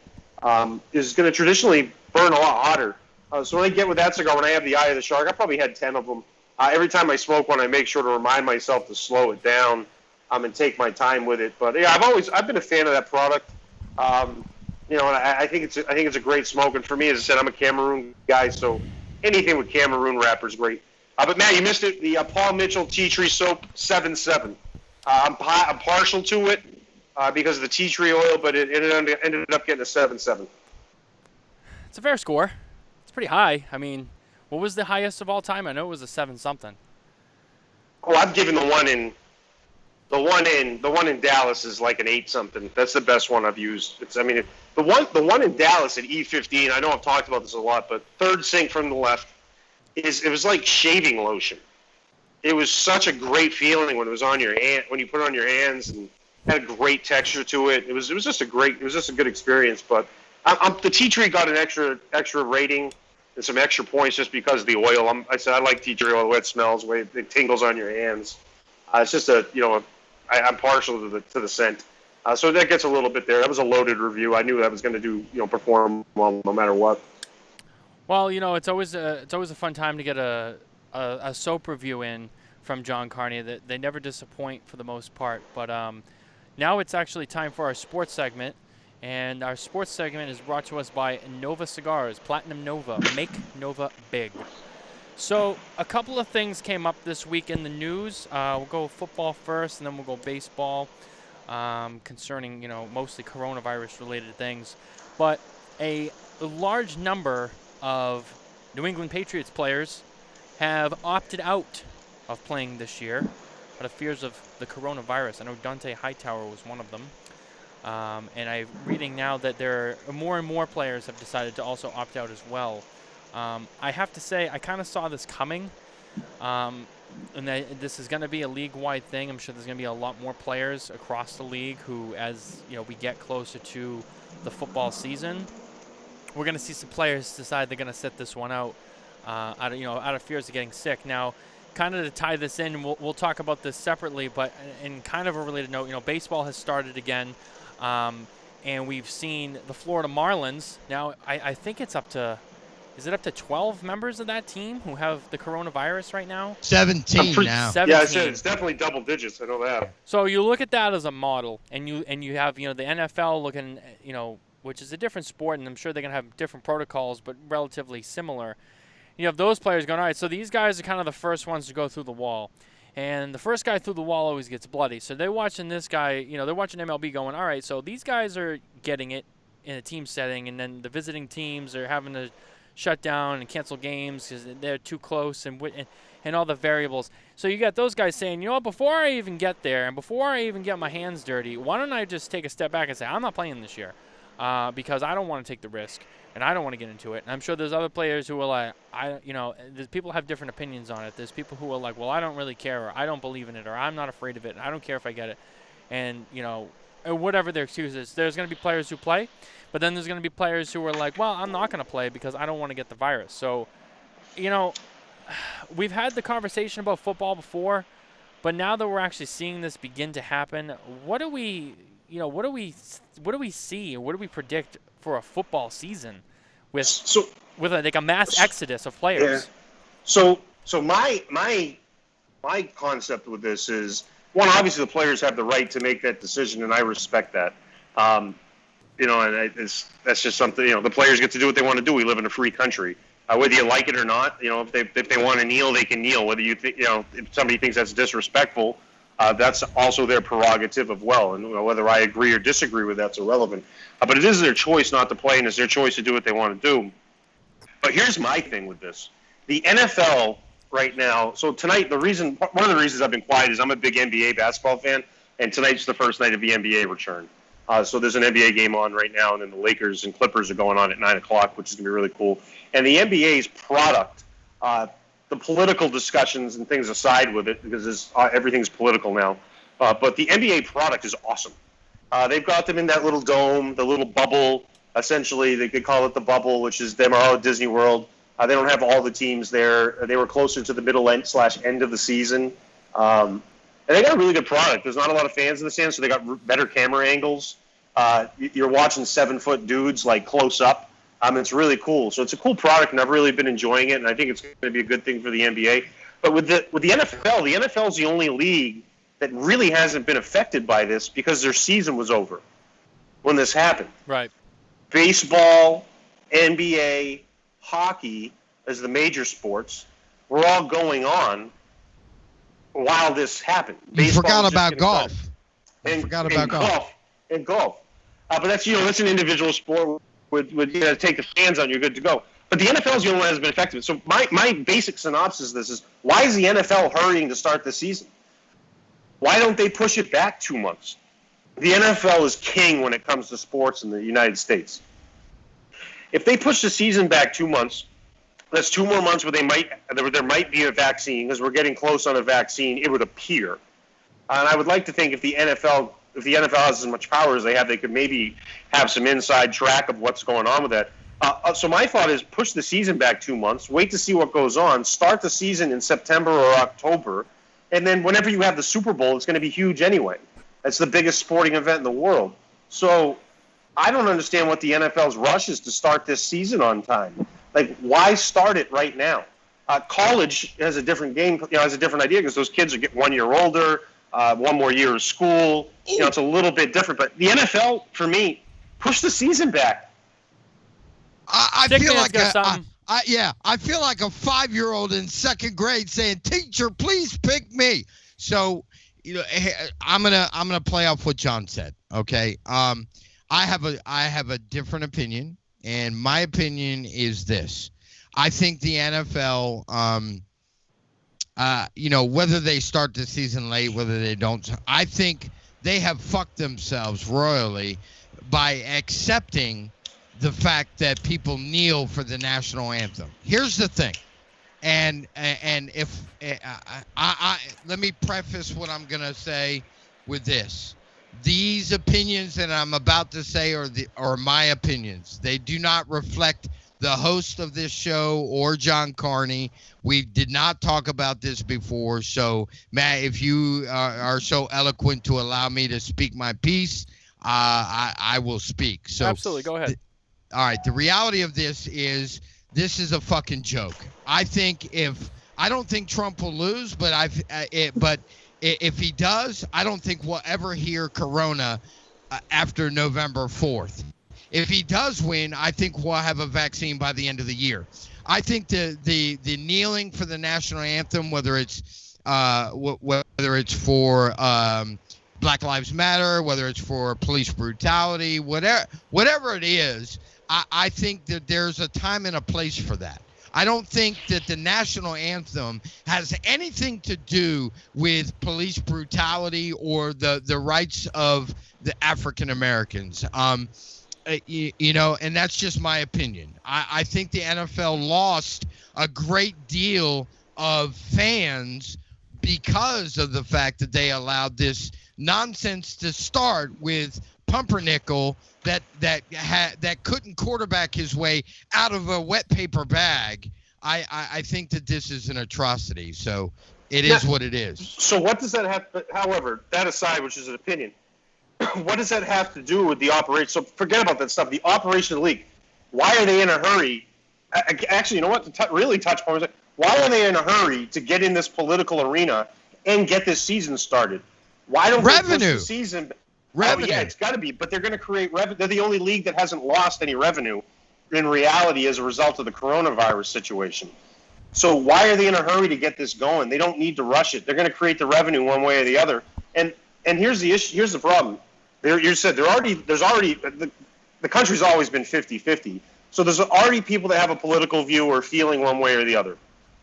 is going to traditionally burn a lot hotter. So when I get with that cigar, when I have the Eye of the Shark, I probably had 10 of them. Every time I smoke one, I make sure to remind myself to slow it down and take my time with it. But yeah, I've been a fan of that product. And I think it's a great smoke. And for me, as I said, I'm a Cameroon guy, so anything with Cameroon wrapper is great. But Matt, you missed it. The Paul Mitchell Tea Tree Soap 7.7. I'm partial to it because of the tea tree oil, but it ended up getting a 7.7. It's a fair score. It's pretty high. I mean, what was the highest of all time? I know it was a 7-something. Oh, I've given the one in Dallas is like an 8-something. That's the best one I've used. The one in Dallas at E15. I know I've talked about this a lot, but third sink from the left it was like shaving lotion. It was such a great feeling when it was on your hand, when you put it on your hands, and had a great texture to it. It was just a good experience. But the tea tree got an extra rating and some extra points just because of the oil. I like tea tree oil. The way it smells, the way it tingles on your hands. It's just I'm partial to the scent. So that gets a little bit there. That was a loaded review. I knew that was going to perform well no matter what. Well, it's always a fun time to get a soap review in from Jon Carney. That they never disappoint for the most part. But now it's actually time for our sports segment, and our sports segment is brought to us by Nova Cigars, Platinum Nova. Make Nova big. So a couple of things came up this week in the news. We'll go football first, and then we'll go baseball, concerning mostly coronavirus-related things. But a large number of New England Patriots players have opted out of playing this year out of fears of the coronavirus. I know Dante Hightower was one of them. And I'm reading now that there are more and more players have decided to also opt out as well. I have to say, I kind of saw this coming, and this is going to be a league-wide thing. I'm sure there's going to be a lot more players across the league who, as we get closer to the football season, we're going to see some players decide they're going to sit this one out, out of fears of getting sick. Now, kind of to tie this in, we'll talk about this separately, but in kind of a related note, baseball has started again. And we've seen the Florida Marlins. Now, I think it's up to, is it up to 12 members of that team who have the coronavirus right now? 17 now. 17. Yeah, I said it's definitely double digits. I know that. So you look at that as a model, and you have the NFL looking, which is a different sport, and I'm sure they're gonna have different protocols, but relatively similar. You have those players going, all right, so these guys are kind of the first ones to go through the wall. And the first guy through the wall always gets bloody. So they're watching this guy, they're watching MLB going, all right, so these guys are getting it in a team setting, and then the visiting teams are having to shut down and cancel games because they're too close and all the variables. So you got those guys saying, before I even get there and before I even get my hands dirty, why don't I just take a step back and say, I'm not playing this year because I don't want to take the risk. And I don't want to get into it. And I'm sure there's other players who are like, there's people have different opinions on it. There's people who are like, well, I don't really care, or I don't believe in it, or I'm not afraid of it, and I don't care if I get it. And, whatever their excuse is, there's going to be players who play, but then there's going to be players who are like, well, I'm not going to play because I don't want to get the virus. So, we've had the conversation about football before, but now that we're actually seeing this begin to happen, what do we see, or what do we predict for a football season with a mass exodus of players? Yeah. So my concept with this is, one, obviously the players have the right to make that decision, and I respect that. And that's just something, the players get to do what they want to do. We live in a free country. Whether you like it or not, if they want to kneel, they can kneel. Whether you think, if somebody thinks that's disrespectful, that's also their prerogative of well, and whether I agree or disagree with that's irrelevant. But it is their choice not to play, and it's their choice to do what they want to do. But here's my thing with this: the NFL right now. So tonight, one of the reasons I've been quiet is I'm a big NBA basketball fan, and tonight's the first night of the NBA return. So there's an NBA game on right now, and then the Lakers and Clippers are going on at 9:00, which is gonna be really cool. And the NBA's product. The political discussions and things aside with it, because everything's political now. But the NBA product is awesome. They've got them in that little dome, the little bubble. Essentially, they could call it the bubble, which is them all at Disney World. They don't have all the teams there. They were closer to the middle end of the season. And they got a really good product. There's not a lot of fans in the stands, so they got better camera angles. You're watching 7-foot dudes like close up. It's really cool. So it's a cool product, and I've really been enjoying it, and I think it's going to be a good thing for the NBA. But with the NFL is the only league that really hasn't been affected by this because their season was over when this happened. Right. Baseball, NBA, hockey, as the major sports, were all going on while this happened. You forgot about golf. And golf. But that's that's an individual sport. With take the fans on, you're good to go. But the NFL is the only one that has been affected. So my basic synopsis of this is, why is the NFL hurrying to start the season? Why don't they push it back 2 months? The NFL is king when it comes to sports in the United States. If they push the season back 2 months, that's 2 more months where there might be a vaccine, because we're getting close on a vaccine, it would appear. And I would like to think if the NFL has as much power as they have, they could maybe have some inside track of what's going on with that. So my thought is push the season back 2 months, wait to see what goes on, start the season in September or October, and then whenever you have the Super Bowl, it's going to be huge anyway. That's the biggest sporting event in the world. So I don't understand what the NFL's rush is to start this season on time. Like, why start it right now? College has a different game, has a different idea, because those kids are getting 1 year older, 1 more year of school. It's a little bit different. But the NFL, for me, push the season back. I feel like I feel like a 5-year-old in second grade saying, "Teacher, please pick me." So, I'm gonna play off what Jon said. Okay. I have a different opinion, and my opinion is this: I think the NFL, whether they start the season late, whether they don't, I think they have fucked themselves royally by accepting the fact that people kneel for the national anthem. Here's the thing, and if let me preface what I'm gonna say with this: these opinions that I'm about to say are my opinions. They do not reflect the host of this show or Jon Carney. We did not talk about this before, so Matt, if you are so eloquent to allow me to speak my piece, I will speak. So absolutely, go ahead. All right, the reality of this is a fucking joke. I don't think Trump will lose, but if he does, I don't think we'll ever hear Corona after November 4th. If he does win, I think we'll have a vaccine by the end of the year. I think the kneeling for the national anthem, whether it's for Black Lives Matter, whether it's for police brutality, whatever it is, I think that there's a time and a place for that. I don't think that the national anthem has anything to do with police brutality or the rights of the African Americans. And that's just my opinion. I think the NFL lost a great deal of fans because of the fact that they allowed this nonsense to start with Pumpernickel that couldn't quarterback his way out of a wet paper bag. I think that this is an atrocity. So it is what it is. So what does that have? However, that aside, which is an opinion, what does that have to do with the operation? So forget about that stuff. The operation of the league. Why are they in a hurry? Actually, you know what? To really touch on it, why are they in a hurry to get in this political arena and get this season started? Why don't they push the season? Revenue. Oh, yeah, it's got to be. But they're going to create revenue. They're the only league that hasn't lost any revenue in reality as a result of the coronavirus situation. So why are they in a hurry to get this going? They don't need to rush it. They're going to create the revenue one way or the other. And here's the issue. Here's the problem. You said there's already the country's always been 50-50. So there's already people that have a political view or feeling one way or the other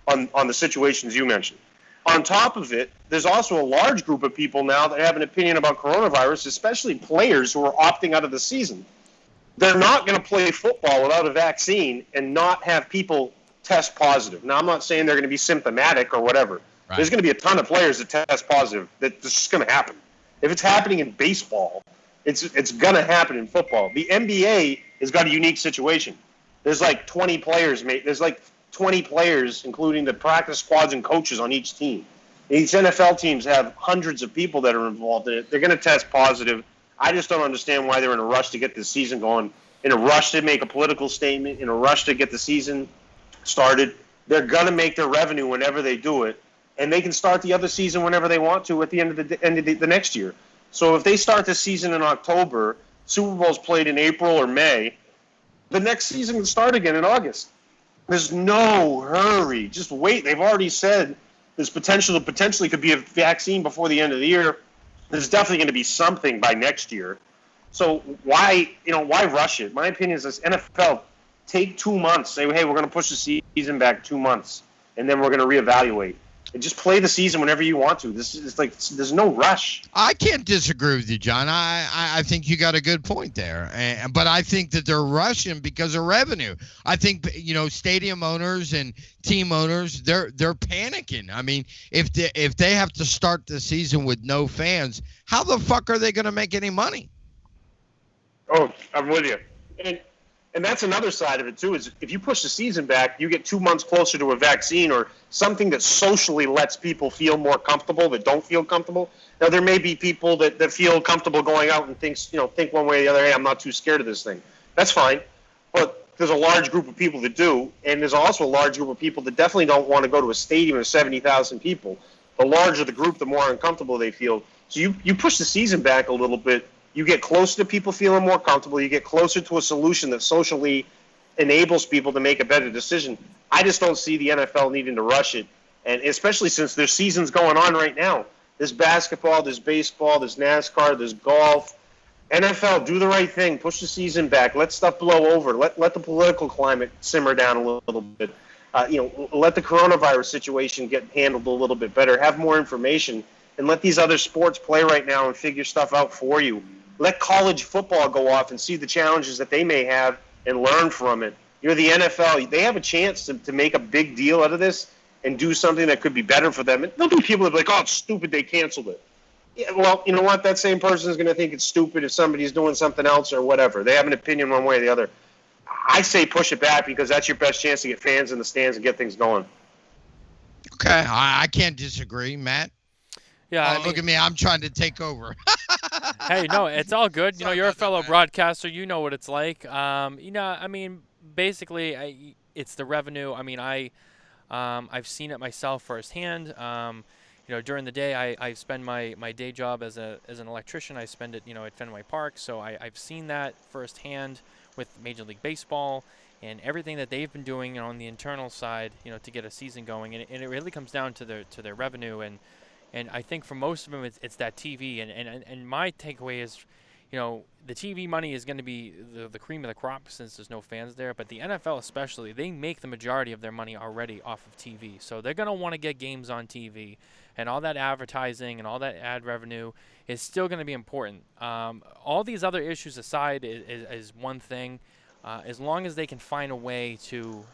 on the situations you mentioned. On top of it, there's also a large group of people now that have an opinion about coronavirus, especially players who are opting out of the season. They're not going to play football without a vaccine and not have people test positive. Now, I'm not saying they're going to be symptomatic or whatever. Right. There's going to be a ton of players that test positive. That's just going to happen. If it's happening in baseball, it's going to happen in football. The NBA has got a unique situation. There's like 20 players, mate. There's like 20 players, including the practice squads and coaches on each team. These NFL teams have hundreds of people that are involved in it. They're going to test positive. I just don't understand why they're in a rush to get the season going, in a rush to make a political statement, in a rush to get the season started. They're going to make their revenue whenever they do it, and they can start the other season whenever they want to at the end of the next year. So if they start the season in October, Super Bowl's played in April or May, the next season can start again in August. There's no hurry. Just wait. They've already said there's potentially could be a vaccine before the end of the year. There's definitely going to be something by next year. So why rush it? My opinion is this: NFL, take 2 months. Say, hey, we're going to push the season back 2 months, and then we're going to reevaluate. And just play the season whenever you want to. This is like there's no rush. I can't disagree with you, John. I think you got a good point there. But I think that they're rushing because of revenue. I think stadium owners and team owners they're panicking. I mean, if they have to start the season with no fans, how the fuck are they going to make any money? Oh, I'm with you. And that's another side of it, too, is if you push the season back, you get 2 months closer to a vaccine or something that socially lets people feel more comfortable that don't feel comfortable. Now, there may be people that feel comfortable going out and think one way or the other, hey, I'm not too scared of this thing. That's fine. But there's a large group of people that do, and there's also a large group of people that definitely don't want to go to a stadium of 70,000 people. The larger the group, the more uncomfortable they feel. So you push the season back a little bit. You get closer to people feeling more comfortable. You get closer to a solution that socially enables people to make a better decision. I just don't see the NFL needing to rush it, and especially since there's seasons going on right now. There's basketball, there's baseball, there's NASCAR, there's golf. NFL, do the right thing. Push the season back. Let stuff blow over. Let the political climate simmer down a little bit. Let the coronavirus situation get handled a little bit better. Have more information, and let these other sports play right now and figure stuff out for you. Let college football go off and see the challenges that they may have and learn from it. You're the NFL. They have a chance to make a big deal out of this and do something that could be better for them. And there'll be people that be like, oh, it's stupid, they canceled it. Yeah, well, you know what? That same person is going to think it's stupid if somebody's doing something else or whatever. They have an opinion one way or the other. I say push it back because that's your best chance to get fans in the stands and get things going. Okay, I can't disagree, Matt. Yeah, look at me. I'm trying to take over. Hey, no, it's all good. You're a fellow broadcaster. You know what it's like. Basically, it's the revenue. I've seen it myself firsthand. During the day, I spend my day job as an electrician. I spend it, at Fenway Park. So I've seen that firsthand with Major League Baseball and everything that they've been doing on the internal side, to get a season going. And it really comes down to their revenue. And I think for most of them, it's that TV. And my takeaway is, the TV money is going to be the cream of the crop since there's no fans there. But the NFL especially, they make the majority of their money already off of TV. So they're going to want to get games on TV. And all that advertising and all that ad revenue is still going to be important. All these other issues aside is one thing. As long as they can find a way to,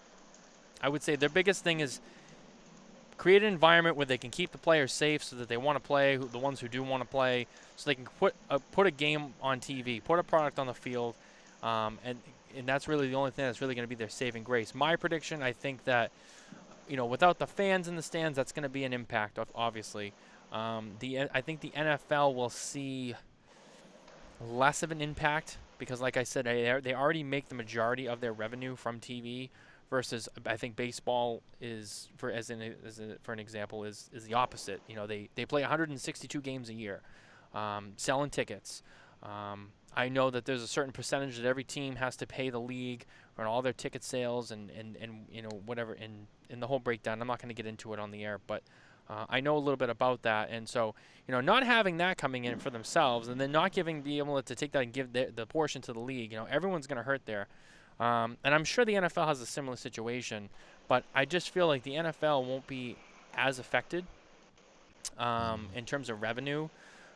I would say their biggest thing is create an environment where they can keep the players safe so that they want to play, the ones who do want to play, so they can put a game on TV, put a product on the field, and that's really the only thing that's really going to be their saving grace. My prediction, I think that, without the fans in the stands, that's going to be an impact, obviously. I think the NFL will see less of an impact because, like I said, they already make the majority of their revenue from TV. Versus, I think baseball is, for an example, is the opposite. They play 162 games a year, selling tickets. I know that there's a certain percentage that every team has to pay the league on all their ticket sales and whatever in the whole breakdown. I'm not going to get into it on the air, but I know a little bit about that. And so, not having that coming in for themselves and then not be able to take that and give the portion to the league, everyone's going to hurt there. And I'm sure the NFL has a similar situation, but I just feel like the NFL won't be as affected in terms of revenue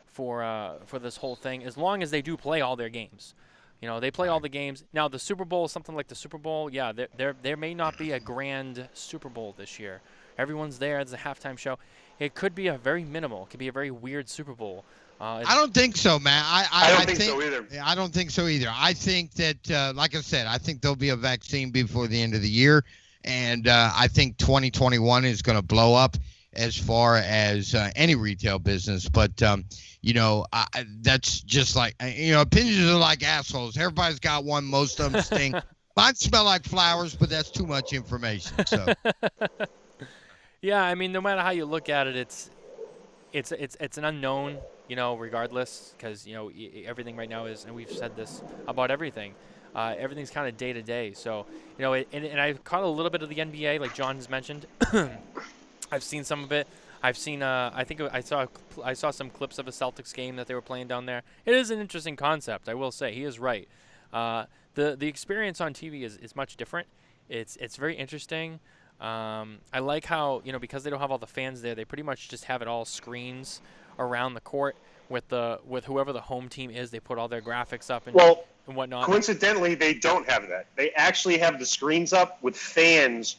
for this whole thing, as long as they do play all their games. They play all the games. Now, the Super Bowl, something like the Super Bowl, yeah, there may not be a grand Super Bowl this year. Everyone's there. It's a halftime show. It could be a very minimal. It could be a very weird Super Bowl. I don't think so, man. I don't think so either. I don't think so either. I think that, like I said, I think there'll be a vaccine before the end of the year, and I think 2021 is going to blow up as far as any retail business. But, that's just like, opinions are like assholes. Everybody's got one. Most of them stink. Mine smell like flowers, but that's too much information. So. Yeah, no matter how you look at it, it's an unknown. Regardless, because, everything right now is, and we've said this about everything, everything's kind of day to day. So, and I've caught a little bit of the NBA, like John has mentioned. I've seen some of it. I've seen, I think I saw some clips of a Celtics game that they were playing down there. It is an interesting concept, I will say. He is right. The experience on TV is much different. It's very interesting. I like how, because they don't have all the fans there, they pretty much just have it all screens around the court with whoever the home team is. They put all their graphics up and whatnot. Coincidentally, they don't have that. They actually have the screens up with fans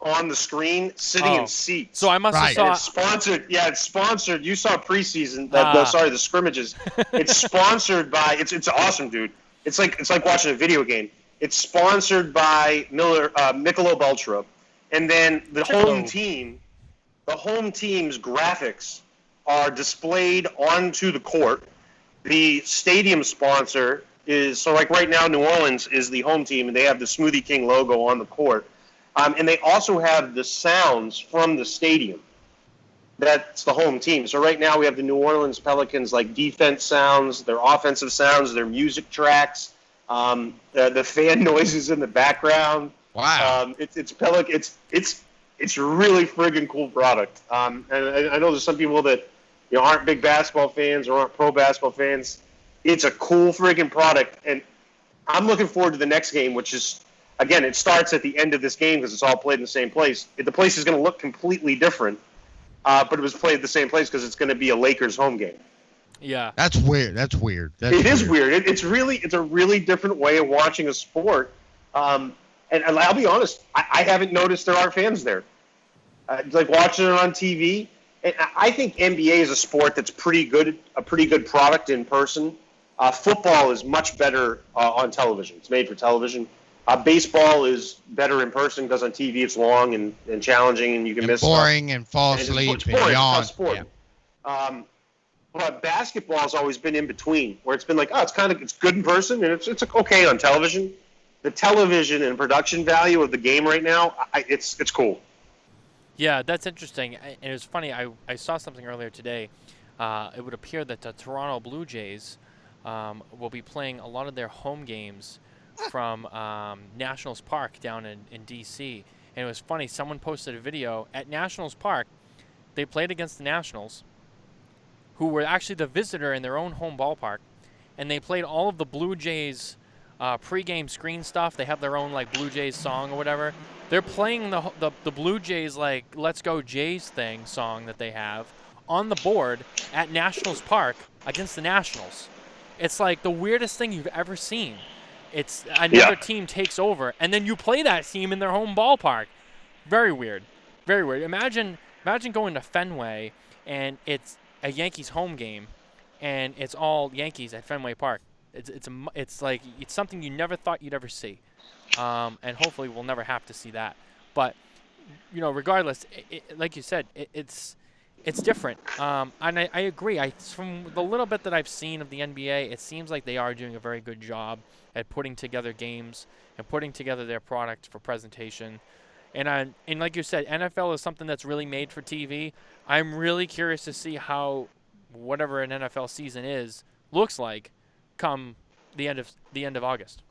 on the screen sitting in seats. So I must have saw. And it's sponsored. Yeah, it's sponsored. You saw preseason. The scrimmages. It's sponsored by. It's awesome, dude. It's like watching a video game. It's sponsored by Michelob Ultra, and then the home team. The home team's graphics are displayed onto the court. The stadium sponsor is, so like right now, New Orleans is the home team, and they have the Smoothie King logo on the court. And they also have the sounds from the stadium. That's the home team. So right now we have the New Orleans Pelicans, like defense sounds, their offensive sounds, their music tracks. The fan noises in the background. Wow. It's really friggin' cool product. And I know there's some people that aren't big basketball fans or aren't pro basketball fans. It's a cool friggin' product, and I'm looking forward to the next game, which is, again, it starts at the end of this game because it's all played in the same place. The place is going to look completely different, but it was played at the same place because it's going to be a Lakers home game. Yeah. That's weird. It is weird. It's a really different way of watching a sport. And I'll be honest, I haven't noticed there are fans there. Like watching it on TV, and I think NBA is a sport that's a pretty good product in person. Football is much better on television. It's made for television. Baseball is better in person because on TV it's long and challenging, and you can miss boring stuff. And fall asleep It's and boring. yawn. It's tough sport. Yeah. But basketball has always been in between, where it's been like, it's good in person and it's okay on television. The television and production value of the game right now, it's cool. Yeah, that's interesting. And it was funny. I saw something earlier today. It would appear that the Toronto Blue Jays will be playing a lot of their home games from Nationals Park down in D.C. And it was funny. Someone posted a video at Nationals Park. They played against the Nationals, who were actually the visitor in their own home ballpark, and they played all of the Blue Jays pregame screen stuff. They have their own like Blue Jays song or whatever. They're playing the Blue Jays like "Let's Go Jays" song that they have on the board at Nationals Park against the Nationals. It's like the weirdest thing you've ever seen. It's another team takes over, and then you play that team in their home ballpark. Very weird, very weird. Imagine going to Fenway and it's a Yankees home game, and it's all Yankees at Fenway Park. It's like it's something you never thought you'd ever see, and hopefully we'll never have to see that. But regardless, like you said, it's different. And I agree. From the little bit that I've seen of the NBA, it seems like they are doing a very good job at putting together games and putting together their product for presentation. And like you said, NFL is something that's really made for TV. I'm really curious to see how whatever an NFL season looks like come the end of August.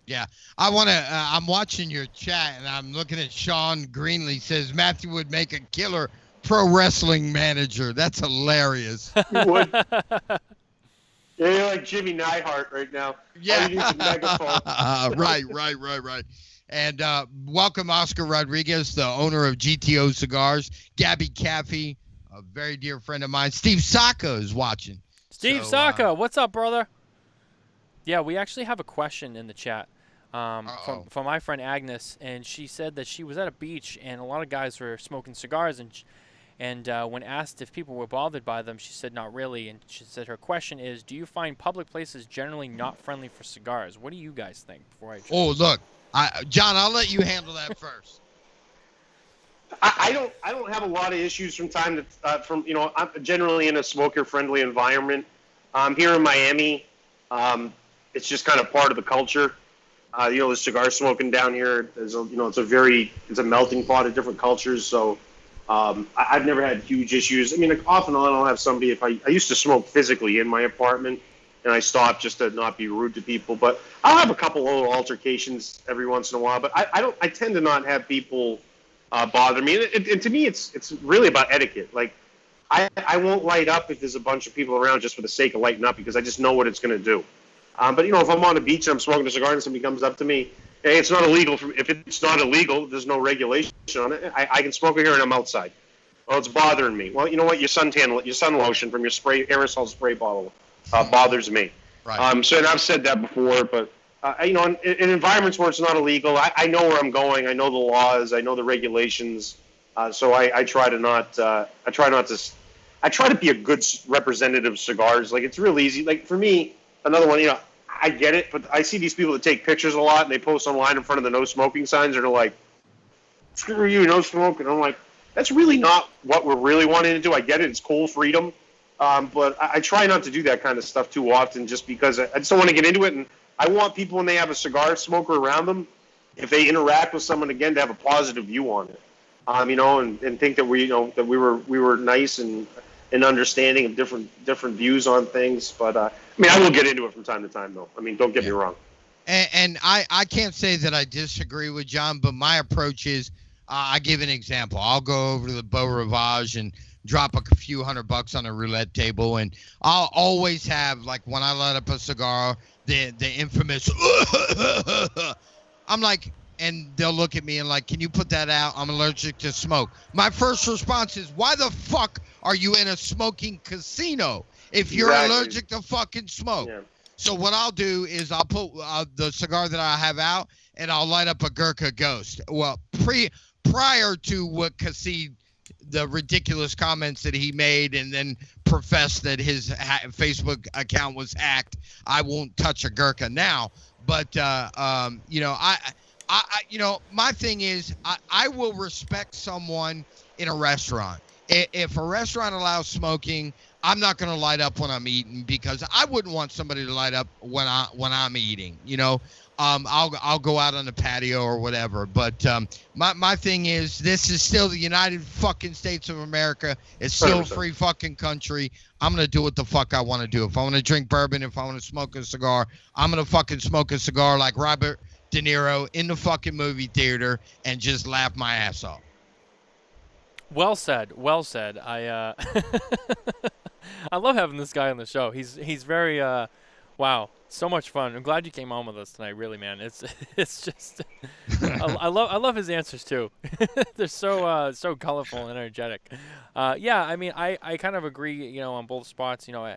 Yeah, I'm watching your chat and I'm looking at Sean Greenlee says Matthew would make a killer pro wrestling manager. That's hilarious. You would. Yeah, you're like Jimmy Neidhart right now. Yeah. All you need is a megaphone. Right. And welcome Oscar Rodriguez, the owner of GTO Cigars. Gabby Caffey, a very dear friend of mine. Steve Saka is watching. Steve Saka, what's up, brother? Yeah, we actually have a question in the chat from my friend Agnes, and she said that she was at a beach and a lot of guys were smoking cigars, and when asked if people were bothered by them, she said not really, and she said her question is, do you find public places generally not friendly for cigars? What do you guys think? Look, John, I'll let you handle that first. I don't have a lot of issues from time to I'm generally in a smoker friendly environment. Here in Miami, it's just kind of part of the culture. The cigar smoking down here is it's a melting pot of different cultures. So I've never had huge issues. I mean, like off and on, I'll have somebody if I used to smoke physically in my apartment, and I stopped just to not be rude to people. But I'll have a couple little altercations every once in a while. But I tend to not have people bother me. And to me, it's really about etiquette. Like I won't light up if there's a bunch of people around just for the sake of lighting up because I just know what it's going to do. But if I'm on a beach and I'm smoking a cigar and somebody comes up to me, hey, it's not illegal. If it's not illegal, there's no regulation on it. I can smoke it here and I'm outside. Well, it's bothering me. Well, you know what? Your sun lotion from your aerosol spray bottle bothers me. Right. So and I've said that before, but in environments where it's not illegal, I know where I'm going. I know the laws. I know the regulations. So I try to not. I try to be a good representative of cigars. Like it's real easy. Like for me, another one. I get it, but I see these people that take pictures a lot and they post online in front of the no smoking signs and they're like, "Screw you, no smoking." I'm like, that's really not what we're really wanting to do. I get it; it's cool, freedom. But I try not to do that kind of stuff too often, just because I just don't want to get into it. And I want people when they have a cigar smoker around them, if they interact with someone again, to have a positive view on it. And think that we were nice and understanding of different views on things. But I will get into it from time to time, though. I mean, don't get me wrong. And I can't say that I disagree with John, but my approach is I give an example. I'll go over to the Beau Rivage and drop a few $100 on a roulette table, and I'll always have, like, when I light up a cigar, the infamous I'm like, and they'll look at me and like, can you put that out? I'm allergic to smoke. My first response is, why the fuck are you in a smoking casino if you're allergic to fucking smoke? Yeah. So what I'll do is I'll put the cigar that I have out, and I'll light up a Gurkha Ghost. Well, prior to what Kassid, the ridiculous comments that he made and then professed that his Facebook account was hacked, I won't touch a Gurkha now. But, you know, you know, my thing is I will respect someone in a restaurant. If a restaurant allows smoking, I'm not going to light up when I'm eating, because I wouldn't want somebody to light up when I'm eating, you know. I'll go out on the patio or whatever. But my thing is, this is still the United fucking States of America. It's still 100%. A free fucking country. I'm going to do what the fuck I want to do. If I want to drink bourbon, if I want to smoke a cigar, I'm going to fucking smoke a cigar like Robert De Niro in the fucking movie theater and just laugh my ass off. Well said. Well said. I love having this guy on the show. He's very wow, so much fun. I'm glad you came on with us tonight. Really, man. It's just I love his answers too. They're so colorful and energetic. Yeah, I mean, I kind of agree, you know, on both spots. You know,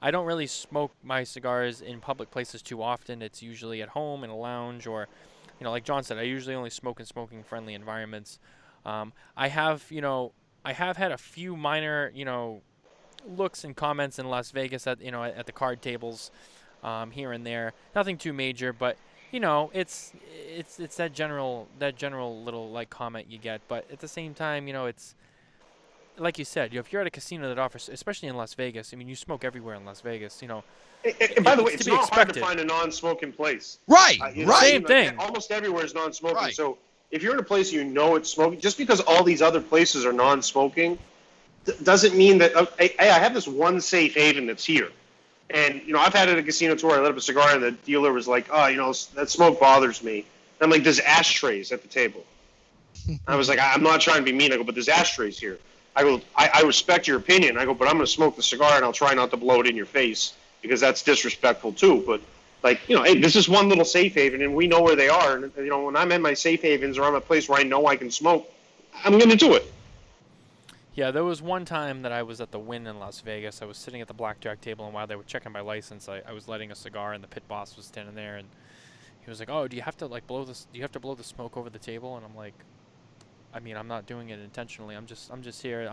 I don't really smoke my cigars in public places too often. It's usually at home in a lounge, or, you know, like John said, I usually only smoke in smoking friendly environments. I have had a few minor, you know, looks and comments in Las Vegas at the card tables, here and there. Nothing too major, but, you know, it's that general little, like, comment you get. But at the same time, you know, it's like you said, if you're at a casino that offers, especially in Las Vegas, I mean, you smoke everywhere in Las Vegas, you know. By the way, it's not hard to find a non-smoking place. Right, right. Same thing. Almost everywhere is non-smoking. Right. So if you're in a place you know it's smoking, just because all these other places are non-smoking, doesn't mean that. Hey, I have this one safe haven that's here, and, you know, I've had it at a casino tour. I lit up a cigar, and the dealer was like, "Oh, you know, that smoke bothers me." And I'm like, "There's ashtrays at the table." I was like, "I'm not trying to be mean." I go, "But there's ashtrays here." I go, I respect your opinion. I go, "But I'm going to smoke the cigar, and I'll try not to blow it in your face, because that's disrespectful too." But, like, you know, hey, this is one little safe haven, and we know where they are. And, you know, when I'm in my safe havens, or I'm at a place where I know I can smoke, I'm going to do it. Yeah, there was one time that I was at the Wynn in Las Vegas. I was sitting at the blackjack table, and while they were checking my license, I was lighting a cigar, and the pit boss was standing there, and he was like, "Oh, do you have to, like, blow this? Do you have to blow the smoke over the table?" And I'm like, "I mean, I'm not doing it intentionally. I'm just here.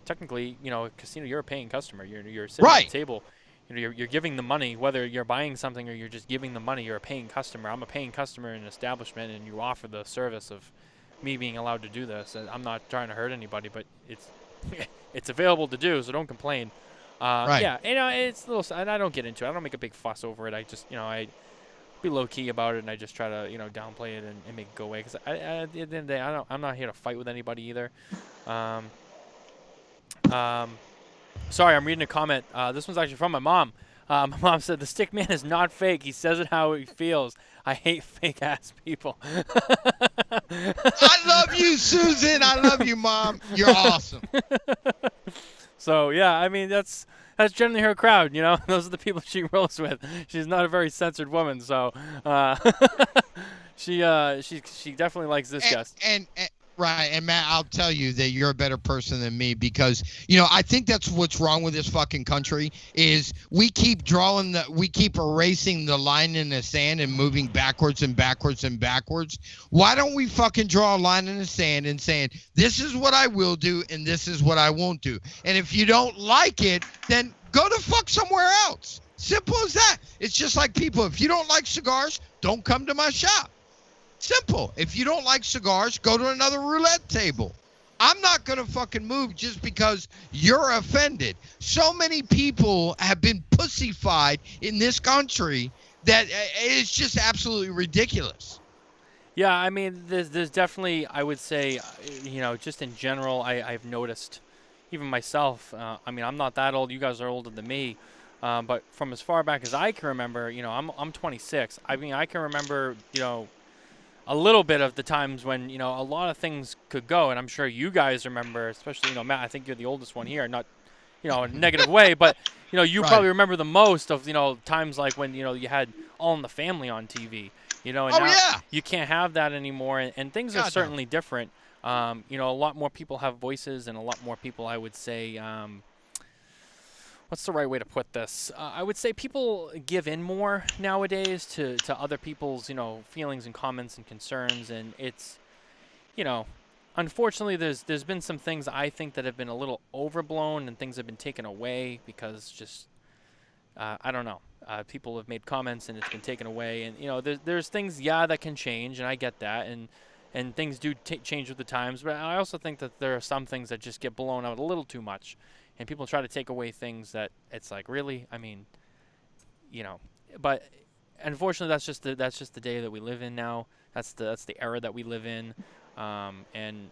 Technically, you know, a casino. You're a paying customer. You're sitting right at the table. You know, you're giving the money, whether you're buying something or you're just giving the money. You're a paying customer. I'm a paying customer in an establishment, and you offer the service of me being allowed to do this. And I'm not trying to hurt anybody, but it's available to do, so don't complain." Right. Yeah, you know, it's a little. And I don't get into it. I don't make a big fuss over it. I just, you know, I be low key about it, and I just try to, you know, downplay it and make it go away. Because at the end of the day, I'm not here to fight with anybody either. Sorry, I'm reading a comment. This one's actually from my mom. My mom said, "The stick man is not fake. He says it how he feels. I hate fake ass people." I love you, Susan. I love you, Mom. You're awesome. So yeah, I mean, that's generally her crowd. You know, those are the people she rolls with. She's not a very censored woman, so she definitely likes this guest. And right, and Matt, I'll tell you that you're a better person than me, because, you know, I think that's what's wrong with this fucking country is we keep erasing the line in the sand and moving backwards and backwards and backwards. Why don't we fucking draw a line in the sand and saying, this is what I will do and this is what I won't do. And if you don't like it, then go to fuck somewhere else. Simple as that. It's just like people, if you don't like cigars, don't come to my shop. Simple. If you don't like cigars, go to another roulette table. I'm not going to fucking move just because you're offended. So many people have been pussified in this country that it's just absolutely ridiculous. Yeah, I mean, there's definitely, I would say, you know, just in general, I've noticed, even myself, I mean, I'm not that old. You guys are older than me. But from as far back as I can remember, I'm 26. I mean, I can remember, a little bit of the times when, a lot of things could go. And I'm sure you guys remember, especially, Matt, I think you're the oldest one here, not, in a negative way, but, you Right. probably remember the most of, times like when, you had All in the Family on TV, and Oh now yeah. you can't have that anymore. And things are God, no. certainly different. A lot more people have voices, and a lot more people, I would say, what's the right way to put this? I would say people give in more nowadays to other people's, feelings and comments and concerns, and it's, unfortunately, there's been some things I think that have been a little overblown, and things have been taken away because just I don't know. People have made comments and it's been taken away, and there's things that can change, and I get that, and things do change with the times, but I also think that there are some things that just get blown out a little too much. And people try to take away things that it's like, really? I mean, but unfortunately that's just the day that we live in now. That's the era that we live in. And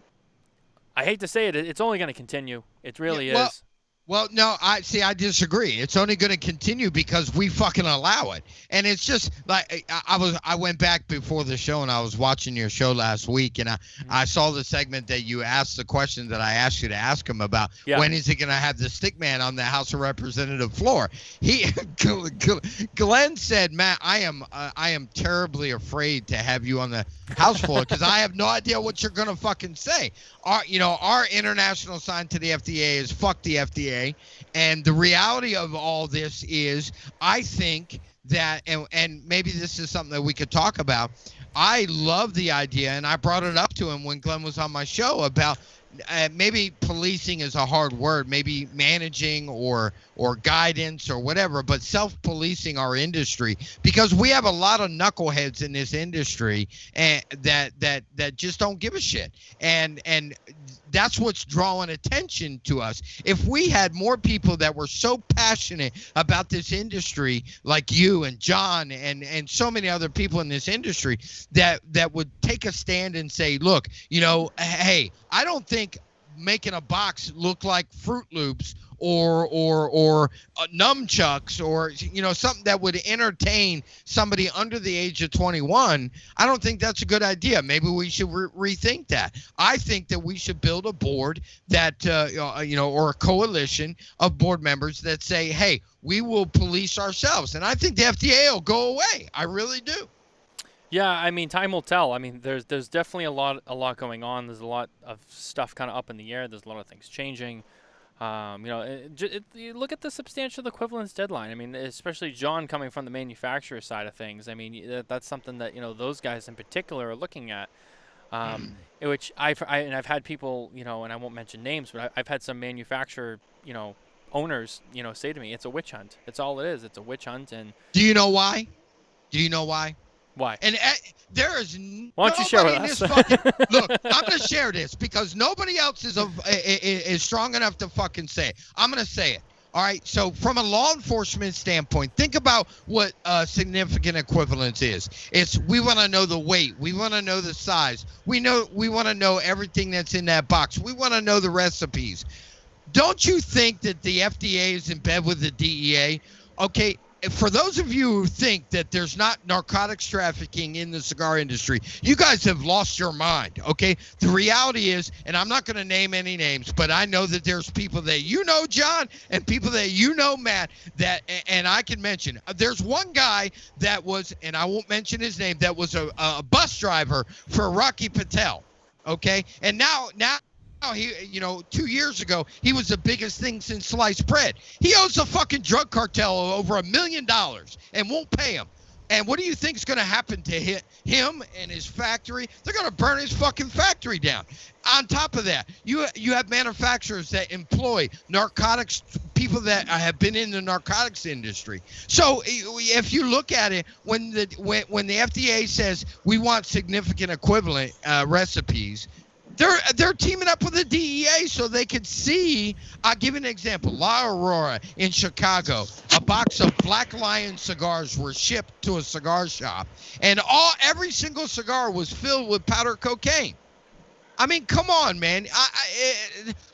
I hate to say it, it's only going to continue. It really Yeah, is. Well, no, I disagree. It's only going to continue because we fucking allow it. And it's just like I went back before the show and I was watching your show last week, and I saw the segment that you asked the question that I asked you to ask him about. Yeah. When is he going to have the stick man on the House of Representative floor? Glenn said, Matt, I am terribly afraid to have you on the House floor because I have no idea what you're going to fucking say. Our international sign to the FDA is fuck the FDA. And the reality of all this is, I think that, and maybe this is something that we could talk about. I love the idea, and I brought it up to him when Glenn was on my show about maybe policing is a hard word, maybe managing or guidance or whatever, but self-policing our industry, because we have a lot of knuckleheads in this industry and that just don't give a shit, and that's what's drawing attention to us. If we had more people that were so passionate about this industry, like you and Jon and so many other people in this industry, that would take a stand and say, look, hey, I don't think making a box look like Fruit Loops or nunchucks or something that would entertain somebody under the age of 21, I don't think that's a good idea. Maybe we should rethink that. I think that we should build a board that or a coalition of board members that say, hey, we will police ourselves, and I think the FDA will go away. I really do. Yeah, I mean, time will tell. I mean, there's definitely a lot going on. There's a lot of stuff kind of up in the air. There's a lot of things changing. You look at the substantial equivalence deadline. I mean, especially Jon coming from the manufacturer side of things. I mean, that's something that those guys in particular are looking at. Which I've had people, and I won't mention names, but I've had some manufacturer, owners, say to me, it's a witch hunt. It's all it is. It's a witch hunt. And do you know why? Why? And there is Why don't you share with us? Look, I'm going to share this because nobody else is strong enough to fucking say it. I'm going to say it. All right. So from a law enforcement standpoint, think about what significant equivalence is. We want to know the weight. We want to know the size. We want to know everything that's in that box. We want to know the recipes. Don't you think that the FDA is in bed with the DEA? Okay. For those of you who think that there's not narcotics trafficking in the cigar industry, you guys have lost your mind, okay? The reality is, and I'm not going to name any names, but I know that there's people that Jon, and people that Matt, and I can mention. There's one guy that was, and I won't mention his name, that was a bus driver for Rocky Patel, okay? And now he, 2 years ago, he was the biggest thing since sliced bread. He owes the fucking drug cartel over $1 million and won't pay him. And what do you think is going to happen to him and his factory? They're going to burn his fucking factory down. On top of that, you have manufacturers that employ narcotics, people that have been in the narcotics industry. So if you look at it, when the FDA says we want significant equivalent recipes, they're teaming up with the DEA so they could see. I'll give you an example. La Aurora in Chicago, a box of Black Lion cigars were shipped to a cigar shop, and every single cigar was filled with powder cocaine. I mean, come on, man.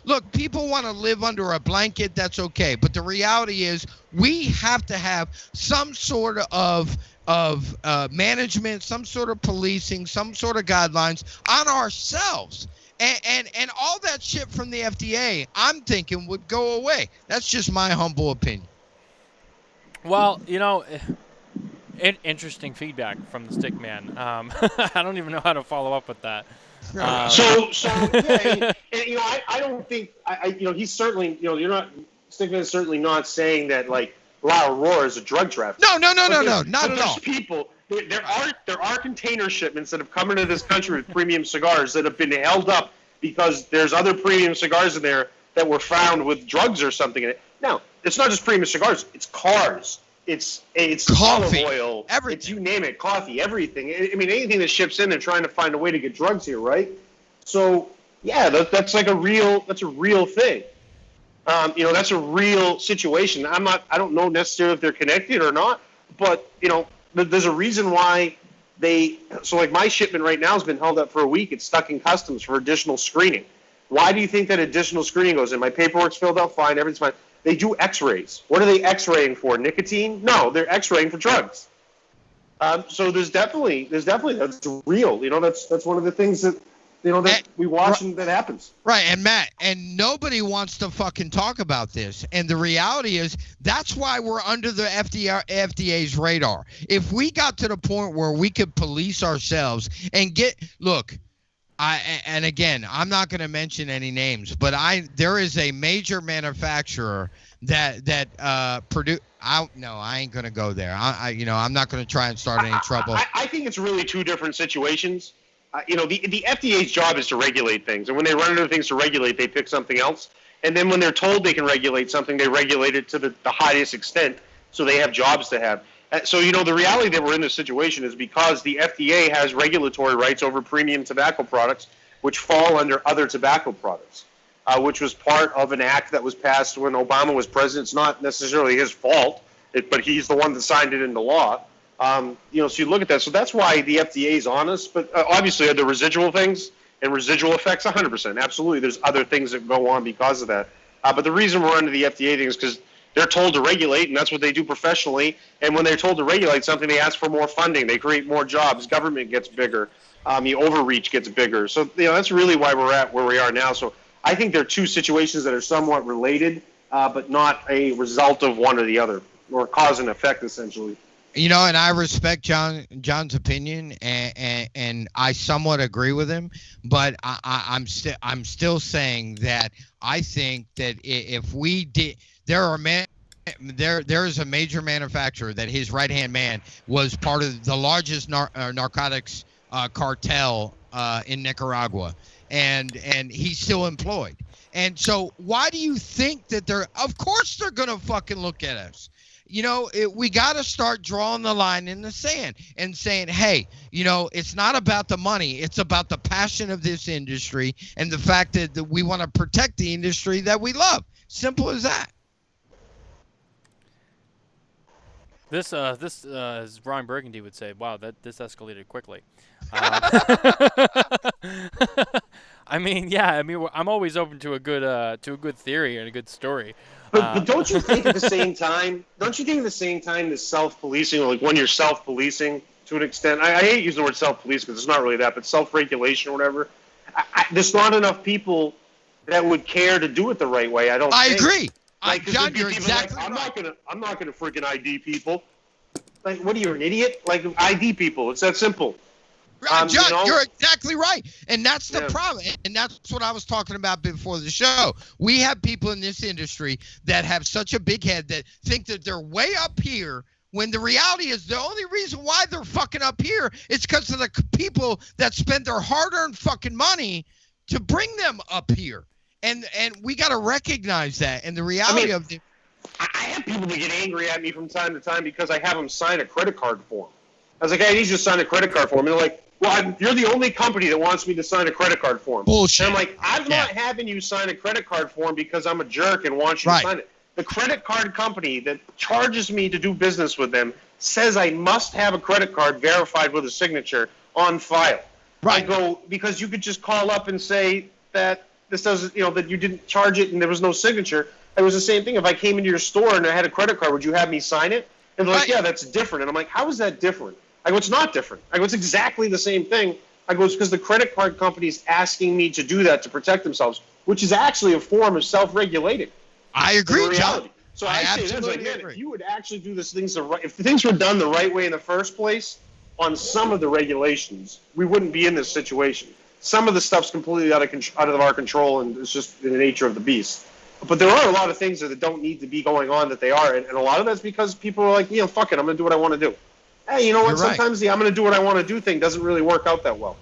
Look, people want to live under a blanket. That's okay. But the reality is we have to have some sort of management, some sort of policing, some sort of guidelines on ourselves. And all that shit from the FDA, I'm thinking, would go away. That's just my humble opinion. Well, interesting feedback from the Stickman. I don't even know how to follow up with that. Yeah, and I don't think he's certainly Stickman is certainly not saying that like La Aurora is a drug traffic. No, not at all. People, there are container shipments that have come into this country with premium cigars that have been held up because there's other premium cigars in there that were found with drugs or something in it. Now, it's not just premium cigars; it's cars. It's coffee, olive oil, everything. It's you name it, coffee, everything. I mean, anything that ships in, they're trying to find a way to get drugs here, right? So, yeah, that's a real thing. That's a real situation. I don't know necessarily if they're connected or not, but there's a reason why so like my shipment right now has been held up for a week. It's stuck in customs for additional screening. Why do you think that additional screening goes in? My paperwork's filled out fine, everything's fine. They do x-rays. What are they x-raying for? Nicotine? No, they're x-raying for drugs. So there's definitely that's real. That's one of the things that that we watch and that happens. Right, and Matt, and nobody wants to fucking talk about this. And the reality is that's why we're under the FDA's radar. If we got to the point where we could police ourselves and and again, I'm not going to mention any names, but there is a major manufacturer that produce. I ain't going to go there. I'm not going to try and start any trouble. I think it's really two different situations. The FDA's job is to regulate things, and when they run into things to regulate, they pick something else. And then when they're told they can regulate something, they regulate it to the highest extent, so they have jobs to have. So, the reality that we're in this situation is because the FDA has regulatory rights over premium tobacco products, which fall under other tobacco products, which was part of an act that was passed when Obama was president. It's not necessarily his fault, but he's the one that signed it into law. So you look at that. So that's why the FDA is honest. But obviously, the residual things and residual effects, 100%. Absolutely. There's other things that go on because of that. But the reason we're under the FDA thing is because they're told to regulate, and that's what they do professionally. And when they're told to regulate something, they ask for more funding. They create more jobs. Government gets bigger. The overreach gets bigger. So, that's really why we're at where we are now. So I think there are two situations that are somewhat related, but not a result of one or the other, or cause and effect, essentially. And I respect John's opinion, and I somewhat agree with him, but I'm still saying that I think that if we did, there is a major manufacturer that his right-hand man was part of the largest narcotics cartel in Nicaragua, and he's still employed. And so why do you think that of course they're going to fucking look at us? We got to start drawing the line in the sand and saying, hey, it's not about the money. It's about the passion of this industry and the fact that we want to protect the industry that we love. Simple as that. This as Ron Burgundy would say, wow, this escalated quickly. I'm always open to a good theory and a good story. But don't you think at the same time, the self-policing, like when you're self-policing to an extent, I hate using the word self-police because it's not really that, but self-regulation or whatever, there's not enough people that would care to do it the right way. I agree. John, you're exactly right. right. I'm not gonna freaking ID people. Like, what are you, an idiot? Like, ID people. It's that simple. John, you're exactly right. And that's the problem. And that's what I was talking about before the show. We have people in this industry that have such a big head that think that they're way up here, when the reality is the only reason why they're fucking up here is because of the people that spend their hard-earned fucking money to bring them up here. And we got to recognize that. And the reality of the... I have people that get angry at me from time to time because I have them sign a credit card form. I was like, hey, I need you to sign a credit card form. And they're like, well, you're the only company that wants me to sign a credit card form. Bullshit. And I'm like, I'm not having you sign a credit card form because I'm a jerk and want you to sign it. The credit card company that charges me to do business with them says I must have a credit card verified with a signature on file. I go, because you could just call up and say that this doesn't, that you didn't charge it and there was no signature. It was the same thing. If I came into your store and I had a credit card, would you have me sign it? And they're like, yeah, that's different. And I'm like, how is that different? I go, it's not different. I go, it's exactly the same thing. I go, it's because the credit card company is asking me to do that to protect themselves, which is actually a form of self-regulating. I agree, John. So I say this, like, man, if you would actually do this things if things were done the right way in the first place on some of the regulations, we wouldn't be in this situation. Some of the stuff's completely out of our control, and it's just in the nature of the beast. But there are a lot of things that don't need to be going on that they are, and a lot of that's because people are like, fuck it, I'm going to do what I want to do. Hey, you know what? You're right. Sometimes the I'm going to do what I want to do thing doesn't really work out that well.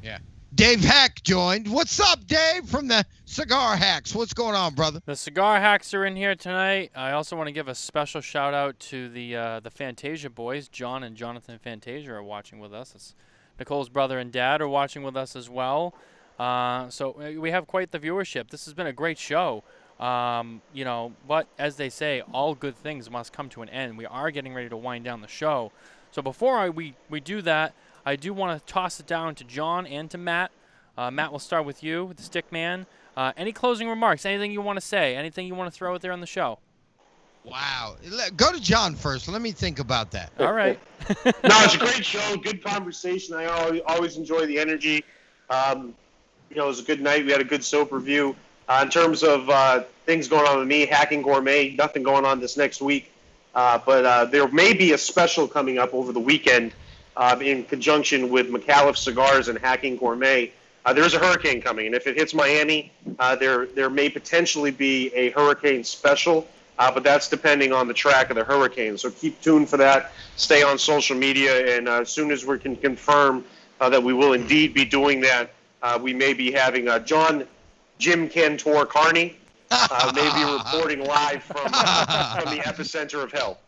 Yeah. Dave Hack joined. What's up, Dave, from the Cigar Hacks? What's going on, brother? The Cigar Hacks are in here tonight. I also want to give a special shout out to the Fantasia boys. John and Jonathan Fantasia are watching with us. It's Nicole's brother and dad are watching with us as well. So we have quite the viewership. This has been a great show. But as they say, all good things must come to an end. We are getting ready to wind down the show. So before we do that, I do want to toss it down to John and to Matt. Matt, we'll start with you, the stick man. Any closing remarks? Anything you want to say? Anything you want to throw out there on the show? Wow. Go to John first. Let me think about that. All right. No, it's a great show, good conversation. I always enjoy the energy. It was a good night. We had a good soap review. In terms of things going on with me, Hacking Gourmet, nothing going on this next week. But there may be a special coming up over the weekend in conjunction with McAuliffe Cigars and Hacking Gourmet. There's a hurricane coming, and if it hits Miami, there may potentially be a hurricane special, but that's depending on the track of the hurricane. So keep tuned for that. Stay on social media, and as soon as we can confirm that we will indeed be doing that, we may be having Jon Carney may be reporting live from the epicenter of hell.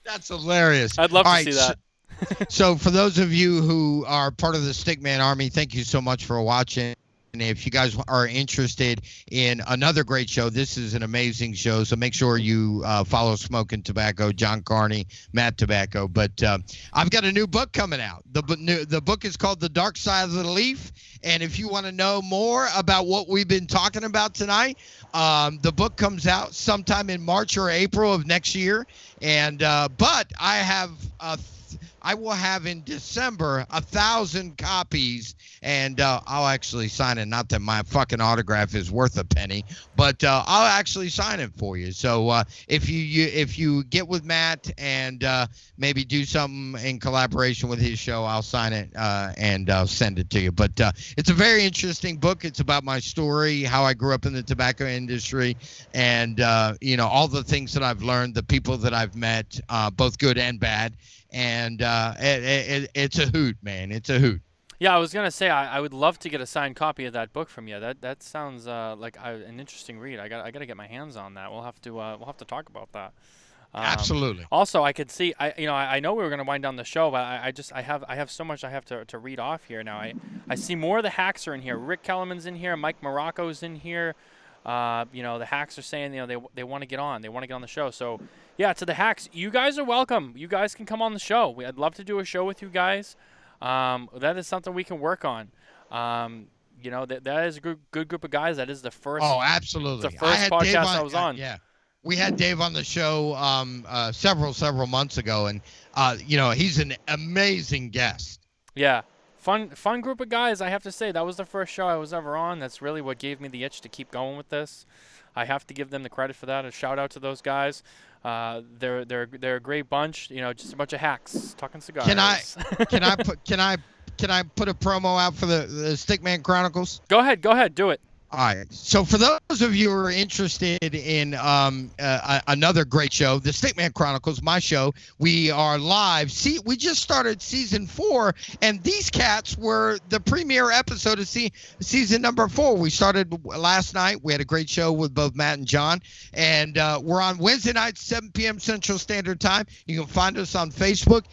That's hilarious. I'd love to see that. So for those of you who are part of the Stickman Army, thank you so much for watching. And if you guys are interested in another great show, this is an amazing show. So make sure you follow Smokin Tobacco, Jon Carney, Matt Tobacco. But I've got a new book coming out. The book is called The Dark Side of the Leaf. And if you want to know more about what we've been talking about tonight, the book comes out sometime in March or April of next year. And but I will have in December 1,000 copies, and I'll actually sign it. Not that my fucking autograph is worth a penny, but I'll actually sign it for you. So if you get with Matt and maybe do something in collaboration with his show, I'll sign it and I'll send it to you. But it's a very interesting book. It's about my story, how I grew up in the tobacco industry, and all the things that I've learned, the people that I've met, both good and bad. And it's a hoot, man. It's a hoot. Yeah, I was gonna say I would love to get a signed copy of that book from you. That sounds like an interesting read. I gotta get my hands on that. We'll have to talk about that. Absolutely. Also, I could see I know we were gonna wind down the show, but I have so much I have to read off here now. I see more of the hacks are in here. Rick Kellerman's in here. Mike Morocco's in here. The hacks are saying they want to get on. They want to get on the show. So. Yeah, to the hacks, you guys are welcome. You guys can come on the show. I'd love to do a show with you guys. That is something we can work on. That is a good group of guys. That is the first. Oh, absolutely. The first podcast I was on. Yeah, we had Dave on the show several months ago, and he's an amazing guest. Yeah, fun group of guys. I have to say that was the first show I was ever on. That's really what gave me the itch to keep going with this. I have to give them the credit for that. A shout out to those guys. They're a great bunch. Just a bunch of hacks talking cigars. Can I put a promo out for the Stickman Chronicles? Go ahead, do it. All right. So for those of you who are interested in another great show, the Stickman Chronicles, my show, we are live. We just started season 4, and these cats were the premiere episode of season number 4. We started last night. We had a great show with both Matt and John, and we're on Wednesday nights, 7 p.m. Central Standard Time. You can find us on Facebook.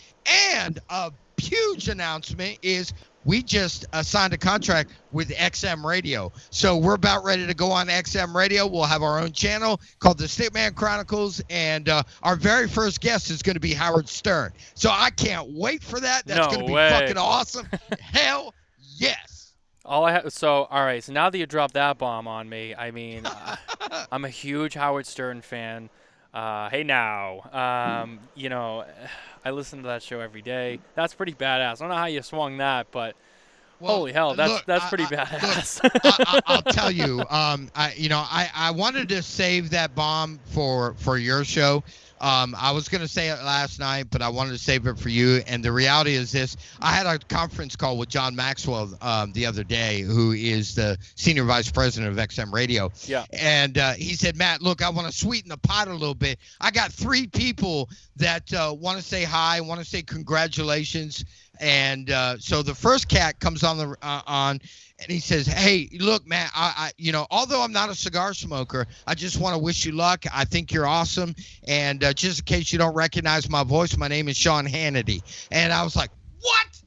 And a huge announcement is we just signed a contract with XM Radio. So we're about ready to go on XM Radio. We'll have our own channel called the Stickman Chronicles, and our very first guest is going to be Howard Stern. So I can't wait for that. That's going to be fucking awesome. Hell All right. So now that you dropped that bomb on me, I mean, I'm a huge Howard Stern fan. Hey now, I listen to that show every day. That's pretty badass. I don't know how you swung that, but Well, holy hell, that's look, pretty look, badass. I'll tell you. I wanted to save that bomb for your show. I was gonna say it last night, but I wanted to save it for you. And the reality is this: I had a conference call with John Maxwell the other day, who is the senior vice president of XM Radio. Yeah. And he said, Matt, look, I want to sweeten the pot a little bit. I got 3 people that want to say hi, want to say congratulations. And so the first cat comes on and he says, "Hey, look, man, although I'm not a cigar smoker, I just want to wish you luck. I think you're awesome. And just in case you don't recognize my voice, my name is Sean Hannity." And I was like, "What?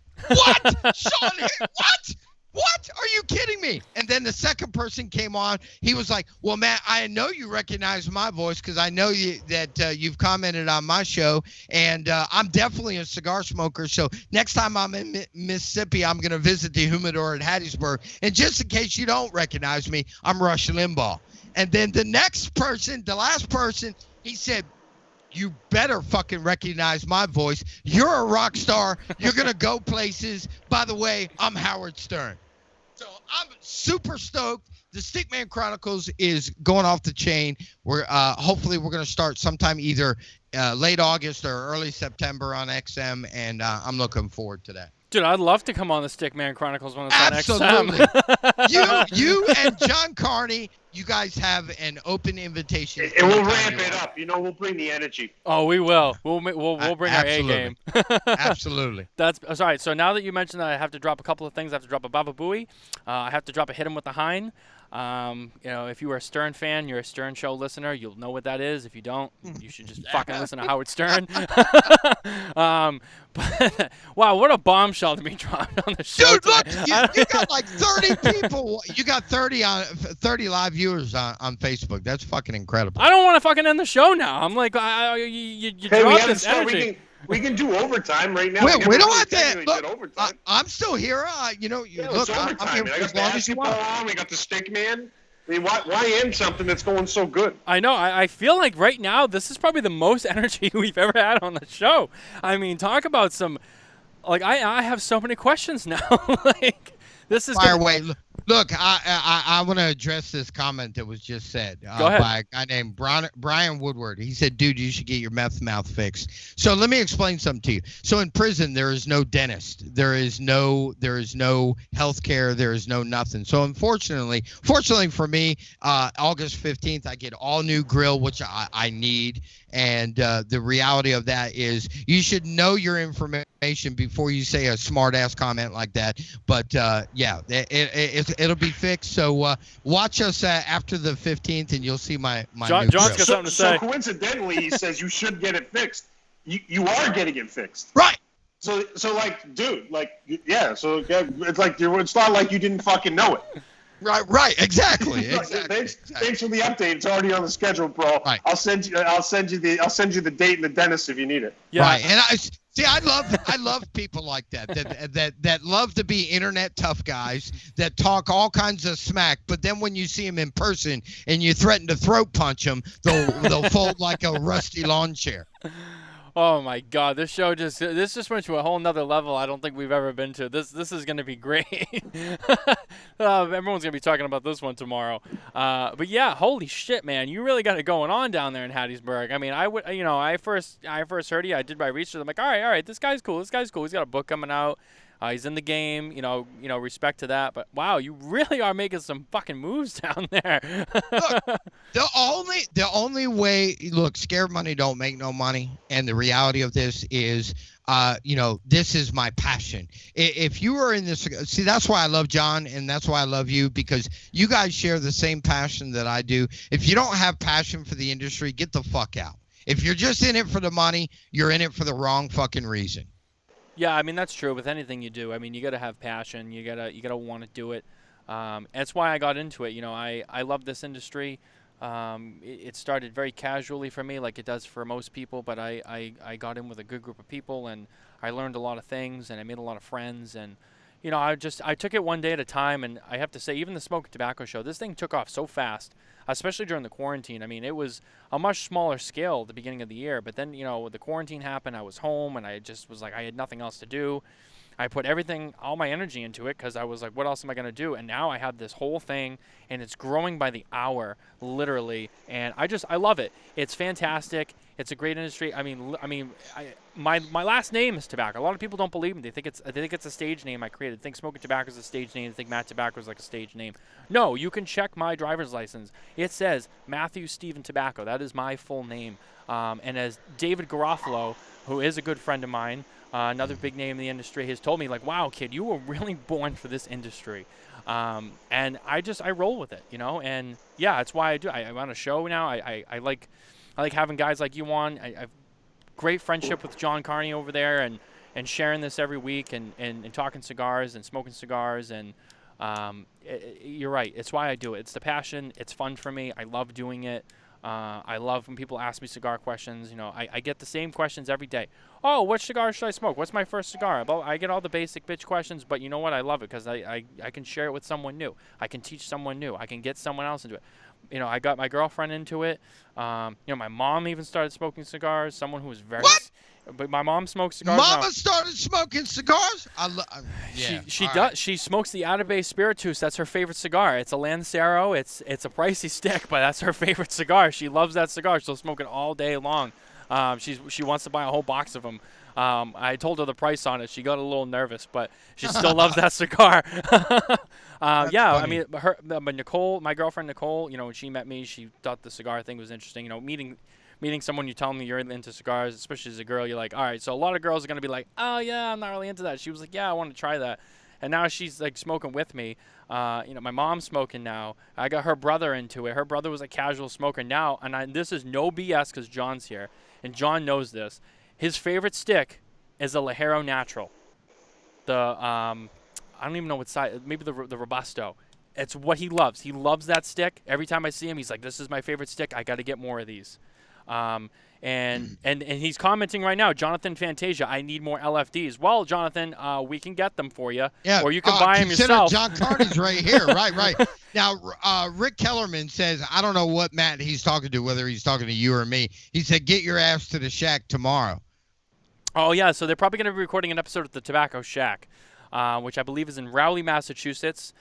Sean? What? What? Are you kidding me?" And then the second person came on. He was like, "Well, Matt, I know you recognize my voice because I know that you've commented on my show, and I'm definitely a cigar smoker. So next time I'm in Mississippi, I'm going to visit the Humidor at Hattiesburg. And just in case you don't recognize me, I'm Rush Limbaugh." And then the last person, he said, "You better fucking recognize my voice. You're a rock star. You're going to go places. By the way, I'm Howard Stern." So I'm super stoked. The Stickman Chronicles is going off the chain. Hopefully we're going to start sometime either late August or early September on XM, and I'm looking forward to that. Dude, I'd love to come on the Stickman Chronicles when it's Absolutely. on XM. You and Jon Carney, you guys have an open invitation. And we'll ramp it up. We'll bring the energy. Oh, we will. We'll bring our A game. Absolutely. That's sorry. So now that you mentioned that, I have to drop a couple of things. I have to drop a Baba Booey. I have to drop a Hit 'em with the Hein. If you are a Stern fan, you're a Stern Show listener, you'll know what that is. If you don't, you should just fucking listen to Howard Stern. But wow, what a bombshell to be dropped on the show. Dude, look, you got like 30 people. You got 30 live viewers on Facebook. That's fucking incredible. I don't want to fucking end the show now. I'm like, you dropped this energy. We can do overtime right now. We don't have to. Look, overtime. I'm still here. Look, I'm here I as long as you want. We got the Stickman. I mean, why end something that's going so good? I know. I feel like right now this is probably the most energy we've ever had on the show. I mean, talk about some. Like I have so many questions now. Like this is. Fire away. Look, I want to address this comment that was just said Go ahead. by a guy named Brian Woodward. He said, "Dude, you should get your meth mouth fixed." So let me explain something to you. So in prison, there is no dentist, there is no health care, there is no nothing. So fortunately for me, August 15th, I get all new grill, which I need. And the reality of that is you should know your information before you say a smart ass comment like that. But it'll be fixed. So watch us after the 15th, and you'll see my John's new got grill. something to say. So coincidentally, he says you should get it fixed. You are getting it fixed. Right. So like, dude, like, yeah. So yeah, it's not like you didn't fucking know it. Right, exactly. Thanks for the update. It's already on the schedule, bro. Right. I'll send you the date and the dentist if you need it. Yeah. Right, and I love people like that love to be internet tough guys that talk all kinds of smack, but then when you see them in person and you threaten to throat punch them, they'll fold like a rusty lawn chair. Oh my God, this just went to a whole nother level I don't think we've ever been to. This is gonna be great. Everyone's gonna be talking about this one tomorrow. But yeah, holy shit, man, you really got it going on down there in Hattiesburg. I mean, I first heard you. I did my research. I'm like, all right, this guy's cool. He's got a book coming out. He's in the game, respect to that. But wow, you really are making some fucking moves down there. Look, the only way, look, scared money don't make no money, and the reality of this is, this is my passion. If you are in this, see, that's why I love John, and that's why I love you, because you guys share the same passion that I do. If you don't have passion for the industry, get the fuck out. If you're just in it for the money, you're in it for the wrong fucking reason. Yeah, I mean, that's true with anything you do. I mean, you got to have passion. You gotta want to do it. That's why I got into it. I love this industry. It started very casually for me, like it does for most people, but I got in with a good group of people, and I learned a lot of things, and I made a lot of friends, and you know, I took it one day at a time, and I have to say, even the Smokin Tobacco show, this thing took off so fast, especially during the quarantine. I mean, it was a much smaller scale at the beginning of the year, but then, you know, the quarantine happened, I was home, and I just was like, I had nothing else to do. I put everything, all my energy into it because I was like, what else am I going to do? And now I have this whole thing, and it's growing by the hour, literally. And I love it. It's fantastic. It's a great industry. My last name is Tobacco. A lot of people don't believe me. They think it's a stage name I created. They think Smokin Tobacco is a stage name. They think Matt Tobacco is like a stage name. No, you can check my driver's license. It says Matthew Stephen Tobacco. That is my full name. And as David Garofalo, who is a good friend of mine, another big name in the industry, has told me, like, wow, kid, you were really born for this industry. And I roll with it, you know, and yeah, that's why I do. I'm on a show now. I like having guys like you on. I've great friendship with Jon Carney over there, and sharing this every week, and talking cigars and smoking cigars. And you're right. It's why I do it. It's the passion. It's fun for me. I love doing it. I love when people ask me cigar questions. You know, I get the same questions every day. Oh, which cigar should I smoke? What's my first cigar? I get all the basic bitch questions, but you know what? I love it because I can share it with someone new. I can teach someone new. I can get someone else into it. You know, I got my girlfriend into it. You know, my mom even started smoking cigars. Someone who was very... What? But my mom smokes cigars Mama now. started smoking cigars? Yeah. She all does. right. She smokes the Atabey Spiritus. That's her favorite cigar. It's a Lancero. It's a pricey stick, but that's her favorite cigar. She loves that cigar. She'll smoke it all day long. She wants to buy a whole box of them. I told her the price on it. She got a little nervous, but she still loves that cigar. Yeah, funny. I mean, but Nicole, my girlfriend Nicole, you know, when she met me, she thought the cigar thing was interesting. You know, meeting someone, you tell me you're into cigars, especially as a girl, you're like, all right. So a lot of girls are gonna be like, oh yeah, I'm not really into that. She was like, yeah, I want to try that. And now she's like smoking with me. You know, my mom's smoking now. I got her brother into it. Her brother was a casual smoker now, and this is no BS because John's here, and John knows this. His favorite stick is a Ligero Natural. I don't even know what size. Maybe the Robusto. It's what he loves. He loves that stick. Every time I see him, he's like, "This is my favorite stick. I got to get more of these." And he's commenting right now, Jonathan Fantasia, I need more LFDs. Well, Jonathan, we can get them for you. Yeah. Or you can buy them consider yourself. Jon Carney's right here. Right. Now, Rick Kellerman says, I don't know what Matt he's talking to, whether he's talking to you or me. He said, get your ass to the shack tomorrow. Oh, yeah. So they're probably going to be recording an episode of the Tobacco Shack, which I believe is in Rowley, Massachusetts.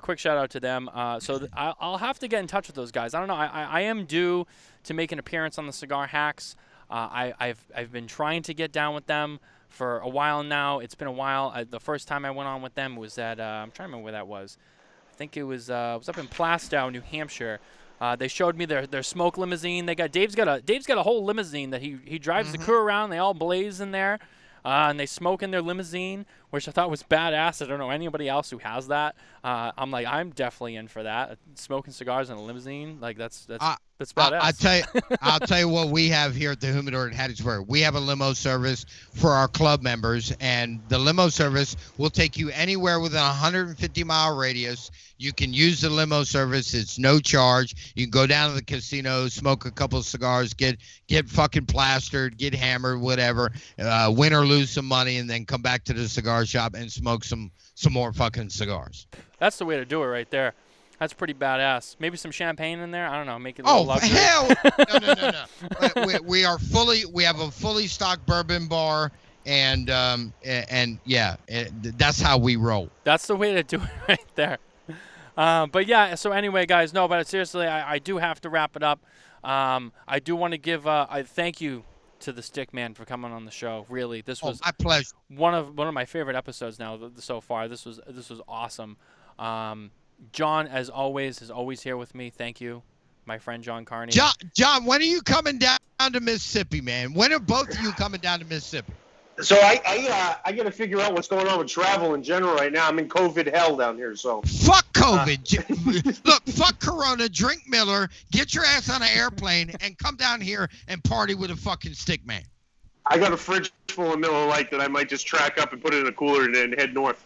Quick shout out to them. I'll have to get in touch with those guys. I don't know. I am due to make an appearance on the Cigar Hacks. I've been trying to get down with them for a while now. It's been a while. The first time I went on with them was at I'm trying to remember where that was. I think it was up in Plastow, New Hampshire. They showed me their smoke limousine. Dave's got a whole limousine that he drives the crew around. They all blaze in there. And they smoke in their limousine, which I thought was badass. I don't know anybody else who has that. I'm I'm definitely in for that. Smoking cigars in a limousine, like that's badass. I'll tell you what we have here at the Humidor in Hattiesburg. We have a limo service for our club members, and the limo service will take you anywhere within a 150-mile radius. You can use the limo service. It's no charge. You can go down to the casino, smoke a couple of cigars, get fucking plastered, get hammered, whatever, win or lose some money, and then come back to the cigar shop and smoke some more fucking cigars. That's the way to do it right there. That's pretty badass. Maybe some champagne in there. I don't know. Make it a little luxury. Hell no. We have a fully stocked bourbon bar, and yeah, that's how we roll. That's the way to do it right there. But yeah, so anyway, guys, no, but seriously, I do have to wrap it up. I do want to give I thank you to the Stickman for coming on the show. Really, this was my pleasure. One of my favorite episodes now so far. This was awesome. John, as always, is always here with me. Thank you, my friend Jon Carney. John, when are you coming down to Mississippi, man? When are both of you coming down to Mississippi? So I got to figure out what's going on with travel in general right now. I'm in COVID hell down here, so. Fuck COVID. Look, fuck Corona, drink Miller, get your ass on an airplane, and come down here and party with a fucking Stickman. I got a fridge full of Miller Lite that I might just track up and put it in a cooler and then head north.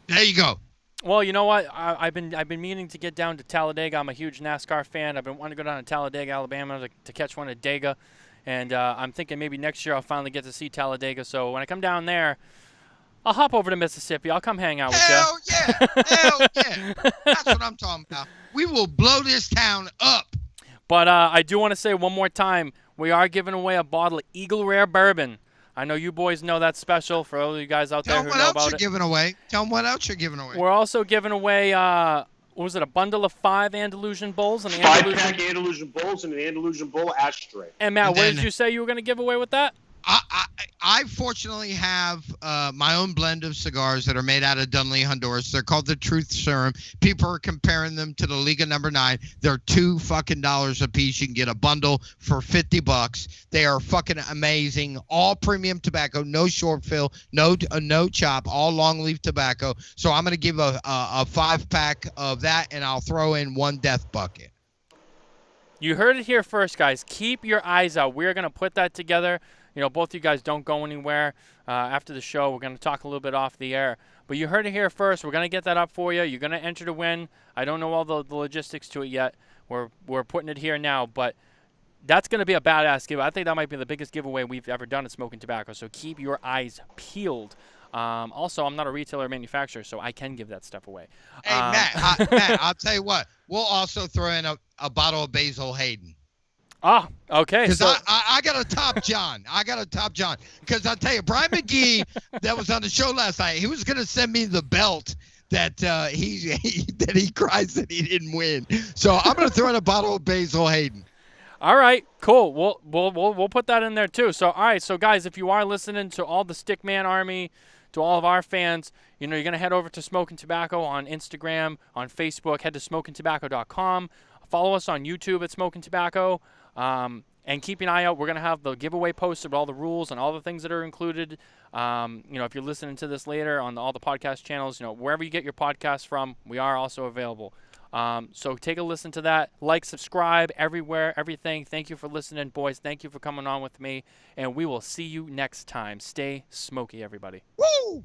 There you go. Well, you know what? I've been meaning to get down to Talladega. I'm a huge NASCAR fan. I've been wanting to go down to Talladega, Alabama, to catch one at Dega. And I'm thinking maybe next year I'll finally get to see Talladega. So when I come down there, I'll hop over to Mississippi. I'll come hang out with Hell you. yeah. Hell yeah. That's what I'm talking about. We will blow this town up. But I do want to say one more time, we are giving away a bottle of Eagle Rare Bourbon. I know you boys know that's special for all of you guys out there who know about it. Tell them what else you're giving away. Tell them what else you're giving away. We're also giving away, what was it, a bundle of 5 Andalusian bowls? And 5-pack Andalusian bowls and an Andalusian bowl ashtray. And Matt, what did you say you were going to give away with that? I fortunately have my own blend of cigars that are made out of Dunley, Honduras. They're called the Truth Serum. People are comparing them to the Liga Number 9. They're $2 a piece. You can get a bundle for $50. They are fucking amazing. All premium tobacco, no short fill, no chop, all long leaf tobacco. So I'm going to give a 5-pack of that, and I'll throw in 1 death bucket. You heard it here first, guys. Keep your eyes out. We're going to put that together. You know, both you guys don't go anywhere. After the show, we're going to talk a little bit off the air. But you heard it here first. We're going to get that up for you. You're going to enter to win. I don't know all the logistics to it yet. We're putting it here now. But that's going to be a badass giveaway. I think that might be the biggest giveaway we've ever done at Smokin Tobacco. So keep your eyes peeled. Also, I'm not a retailer or manufacturer, so I can give that stuff away. Hey, Matt, I'll tell you what. We'll also throw in a bottle of Basil Hayden. Ah, okay. Because So I got to top John. Because I'll tell you, Brian McGee, that was on the show last night, he was going to send me the belt that he cries that he didn't win. So I'm going to throw in a bottle of Basil Hayden. all right, cool. We'll put that in there too. So all right, so guys, if you are listening to all the Stickman Army, to all of our fans, you know, you're going to head over to Smokin Tobacco on Instagram, on Facebook. Head to smokintobacco.com. Follow us on YouTube at Smokin Tobacco. And keep an eye out. We're going to have the giveaway posted with all the rules and all the things that are included. You know, if you're listening to this later on all the podcast channels, you know, wherever you get your podcasts from, we are also available. So take a listen to that. Like, subscribe, everywhere, everything. Thank you for listening, boys. Thank you for coming on with me. And we will see you next time. Stay smoky, everybody. Woo!